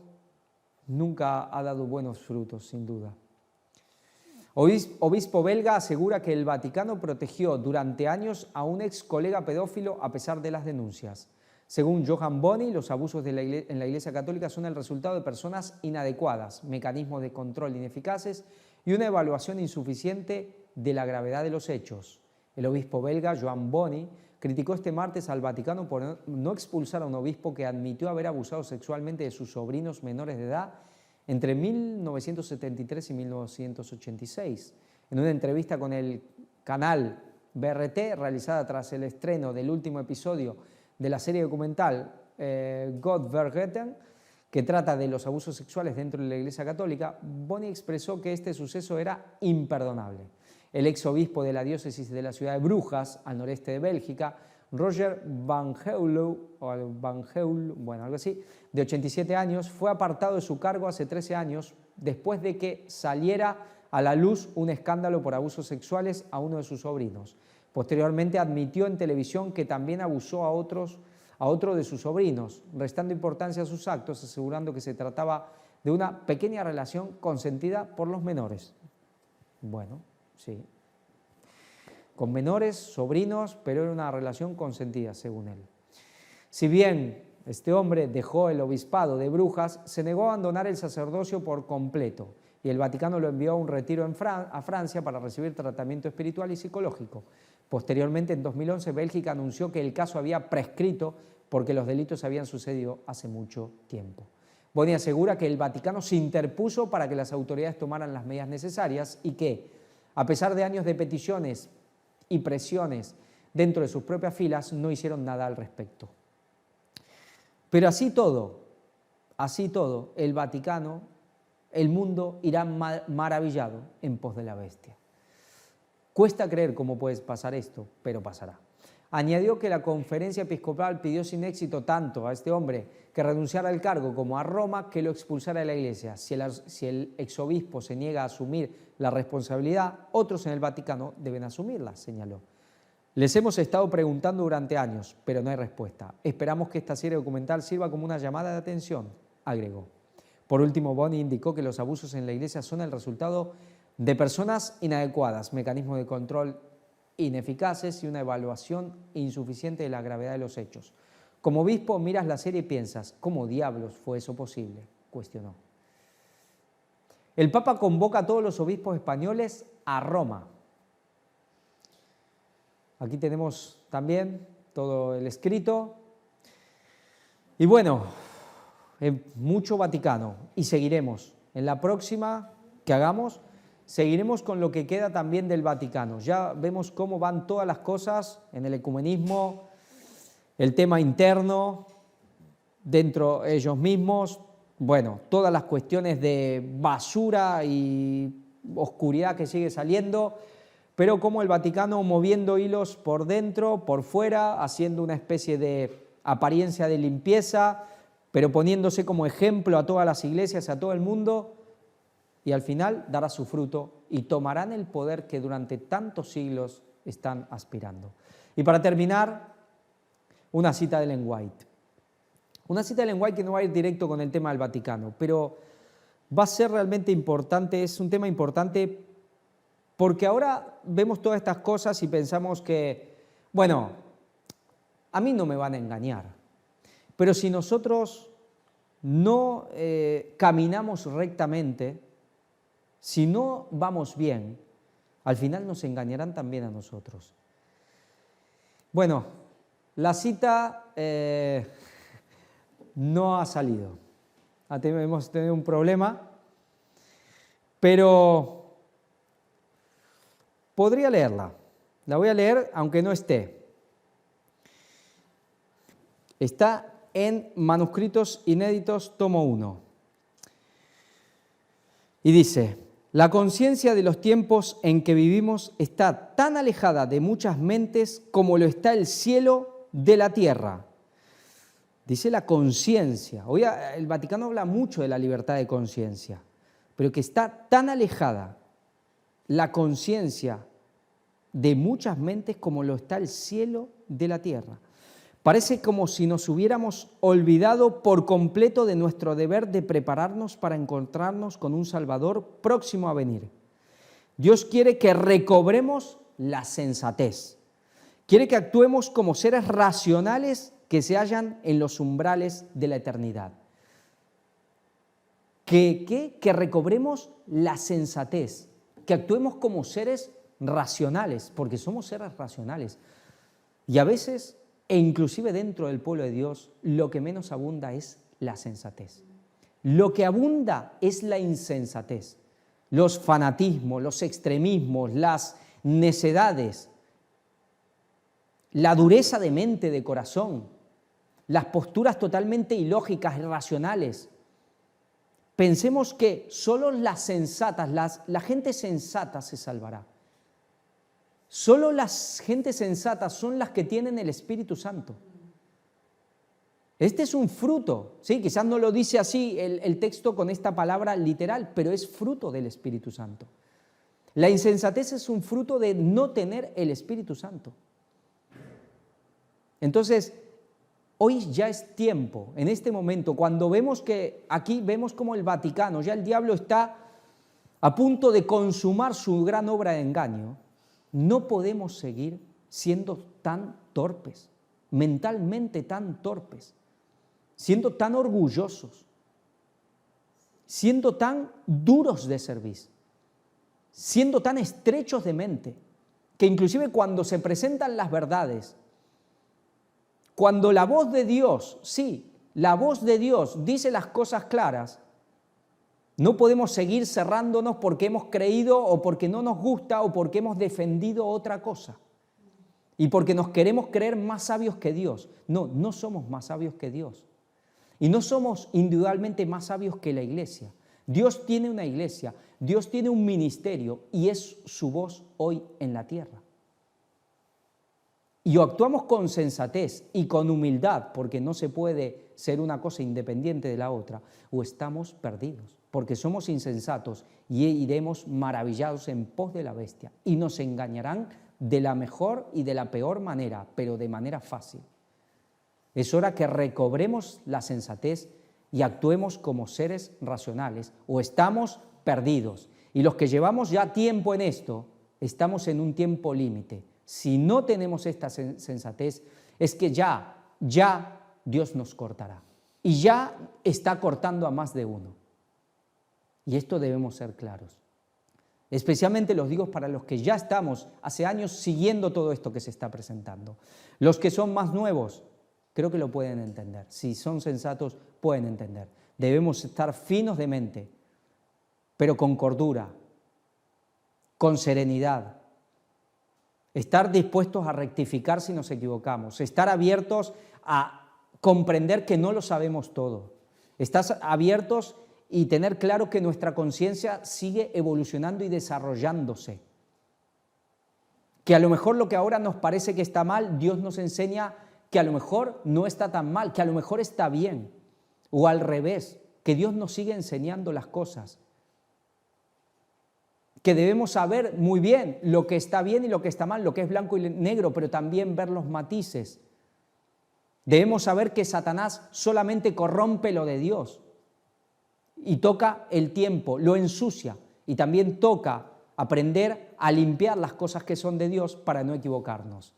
nunca ha dado buenos frutos, sin duda. Obispo belga asegura que el Vaticano protegió durante años a un ex colega pedófilo a pesar de las denuncias. Según Johan Boni, los abusos en la Iglesia Católica son el resultado de personas inadecuadas, mecanismos de control ineficaces y una evaluación insuficiente de la gravedad de los hechos. El obispo belga Johan Boni criticó este martes al Vaticano por no expulsar a un obispo que admitió haber abusado sexualmente de sus sobrinos menores de edad entre 1973 y 1986. En una entrevista con el canal BRT realizada tras el estreno del último episodio de la serie documental Gott vergeten, que trata de los abusos sexuales dentro de la Iglesia Católica, Boni expresó que este suceso era imperdonable. El exobispo de la diócesis de la ciudad de Brujas, al noreste de Bélgica, Roger Van Geul, algo así, de 87 años, fue apartado de su cargo hace 13 años después de que saliera a la luz un escándalo por abusos sexuales a uno de sus sobrinos. Posteriormente admitió en televisión que también abusó a otro de sus sobrinos, restando importancia a sus actos, asegurando que se trataba de una pequeña relación consentida por los menores. Sí. Con menores, sobrinos, pero era una relación consentida, según él. Si bien este hombre dejó el obispado de Brujas, se negó a abandonar el sacerdocio por completo y el Vaticano lo envió a un retiro a Francia para recibir tratamiento espiritual y psicológico. Posteriormente, en 2011, Bélgica anunció que el caso había prescrito porque los delitos habían sucedido hace mucho tiempo. Boni asegura que el Vaticano se interpuso para que las autoridades tomaran las medidas necesarias y que, a pesar de años de peticiones y presiones dentro de sus propias filas, no hicieron nada al respecto. Pero así todo, el Vaticano, el mundo irá maravillado en pos de la bestia. Cuesta creer cómo puede pasar esto, pero pasará. Añadió que la conferencia episcopal pidió sin éxito tanto a este hombre que renunciara al cargo como a Roma que lo expulsara de la Iglesia. Si el exobispo se niega a asumir la responsabilidad, otros en el Vaticano deben asumirla, señaló. Les hemos estado preguntando durante años, pero no hay respuesta. Esperamos que esta serie documental sirva como una llamada de atención, agregó. Por último, Boni indicó que los abusos en la Iglesia son el resultado de personas inadecuadas, mecanismos de control ineficaces y una evaluación insuficiente de la gravedad de los hechos. Como obispo miras la serie y piensas, ¿cómo diablos fue eso posible?, cuestionó. El Papa convoca a todos los obispos españoles a Roma. Aquí tenemos también todo el escrito. Y bueno, mucho Vaticano y seguiremos. En la próxima que hagamos, seguiremos con lo que queda también del Vaticano. Ya vemos cómo van todas las cosas en el ecumenismo, el tema interno, dentro de ellos mismos, bueno, todas las cuestiones de basura y oscuridad que sigue saliendo, pero como el Vaticano moviendo hilos por dentro, por fuera, haciendo una especie de apariencia de limpieza, pero poniéndose como ejemplo a todas las iglesias, a todo el mundo, y al final dará su fruto y tomarán el poder que durante tantos siglos están aspirando. Y para terminar, una cita de Ellen White. Una cita de Ellen White que no va a ir directo con el tema del Vaticano, pero va a ser realmente importante, es un tema importante porque ahora vemos todas estas cosas y pensamos que, bueno, a mí no me van a engañar, pero si nosotros no caminamos rectamente, si no vamos bien, al final nos engañarán también a nosotros. Bueno, la cita no ha salido. Hemos tenido un problema, pero podría leerla. La voy a leer aunque no esté. Está en Manuscritos Inéditos, tomo 1. Y dice: la conciencia de los tiempos en que vivimos está tan alejada de muchas mentes como lo está el cielo de la tierra. Dice la conciencia. Hoy el Vaticano habla mucho de la libertad de conciencia, pero que está tan alejada la conciencia de muchas mentes como lo está el cielo de la tierra. Parece como si nos hubiéramos olvidado por completo de nuestro deber de prepararnos para encontrarnos con un Salvador próximo a venir. Dios quiere que recobremos la sensatez. Quiere que actuemos como seres racionales que se hallan en los umbrales de la eternidad. Que recobremos la sensatez, que actuemos como seres racionales, porque somos seres racionales. Y a veces, e inclusive dentro del pueblo de Dios, lo que menos abunda es la sensatez. Lo que abunda es la insensatez, los fanatismos, los extremismos, las necedades, la dureza de mente, de corazón, las posturas totalmente ilógicas, irracionales. Pensemos que solo las sensatas, la gente sensata se salvará. Solo las gentes sensatas son las que tienen el Espíritu Santo. Este es un fruto, ¿sí? Quizás no lo dice así el texto con esta palabra literal, pero es fruto del Espíritu Santo. La insensatez es un fruto de no tener el Espíritu Santo. Entonces, hoy ya es tiempo, en este momento, cuando vemos que aquí vemos como el Vaticano, ya el diablo está a punto de consumar su gran obra de engaño, no podemos seguir siendo tan torpes, mentalmente tan torpes, siendo tan orgullosos, siendo tan duros de cerviz, siendo tan estrechos de mente, que inclusive cuando se presentan las verdades, cuando la voz de Dios, sí, la voz de Dios dice las cosas claras, no podemos seguir cerrándonos porque hemos creído o porque no nos gusta o porque hemos defendido otra cosa y porque nos queremos creer más sabios que Dios. No, no somos más sabios que Dios y no somos individualmente más sabios que la iglesia. Dios tiene una iglesia, Dios tiene un ministerio y es su voz hoy en la tierra. Y o actuamos con sensatez y con humildad, porque no se puede ser una cosa independiente de la otra, o estamos perdidos, porque somos insensatos y iremos maravillados en pos de la bestia y nos engañarán de la mejor y de la peor manera, pero de manera fácil. Es hora que recobremos la sensatez y actuemos como seres racionales, o estamos perdidos. Y los que llevamos ya tiempo en esto, estamos en un tiempo límite. Si no tenemos esta sensatez, es que ya Dios nos cortará. Y ya está cortando a más de uno. Y esto debemos ser claros. Especialmente los digo para los que ya estamos hace años siguiendo todo esto que se está presentando. Los que son más nuevos, creo que lo pueden entender. Si son sensatos, pueden entender. Debemos estar finos de mente, pero con cordura, con serenidad. Estar dispuestos a rectificar si nos equivocamos. Estar abiertos a comprender que no lo sabemos todo. Estar abiertos y tener claro que nuestra conciencia sigue evolucionando y desarrollándose. Que a lo mejor lo que ahora nos parece que está mal, Dios nos enseña que a lo mejor no está tan mal, que a lo mejor está bien. O al revés, que Dios nos sigue enseñando las cosas. Que debemos saber muy bien lo que está bien y lo que está mal, lo que es blanco y negro, pero también ver los matices. Debemos saber que Satanás solamente corrompe lo de Dios y toca el tiempo, lo ensucia, y también toca aprender a limpiar las cosas que son de Dios para no equivocarnos.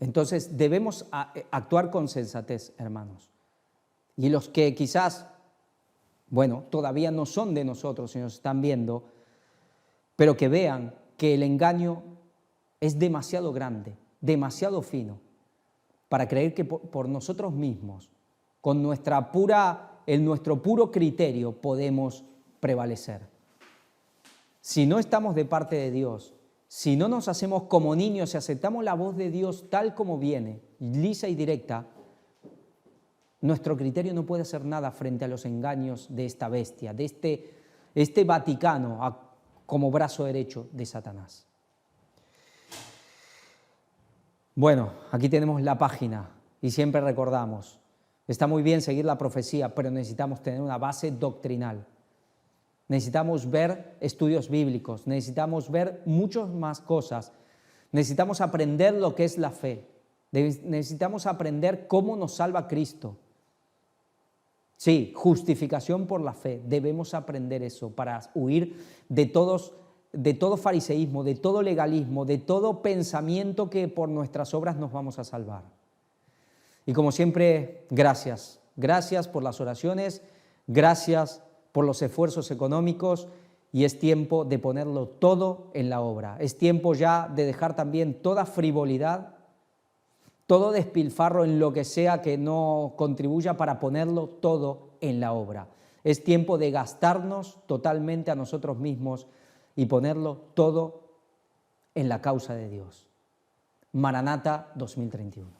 Entonces debemos actuar con sensatez, hermanos. Y los que quizás, todavía no son de nosotros y nos están viendo, pero que vean que el engaño es demasiado grande, demasiado fino, para creer que por nosotros mismos, con nuestro puro criterio, podemos prevalecer. Si no estamos de parte de Dios, si no nos hacemos como niños y aceptamos la voz de Dios tal como viene, lisa y directa, nuestro criterio no puede hacer nada frente a los engaños de esta bestia, de este Vaticano como brazo derecho de Satanás. Bueno, aquí tenemos la página y siempre recordamos, está muy bien seguir la profecía, pero necesitamos tener una base doctrinal. Necesitamos ver estudios bíblicos, necesitamos ver muchas más cosas, necesitamos aprender lo que es la fe, necesitamos aprender cómo nos salva Cristo. Sí, justificación por la fe, debemos aprender eso para huir de todo fariseísmo, de todo legalismo, de todo pensamiento que por nuestras obras nos vamos a salvar. Y como siempre, gracias por las oraciones, gracias por los esfuerzos económicos, y es tiempo de ponerlo todo en la obra. Es tiempo ya de dejar también toda frivolidad, todo despilfarro en lo que sea que no contribuya, para ponerlo todo en la obra. Es tiempo de gastarnos totalmente a nosotros mismos y ponerlo todo en la causa de Dios. Maranata 2031.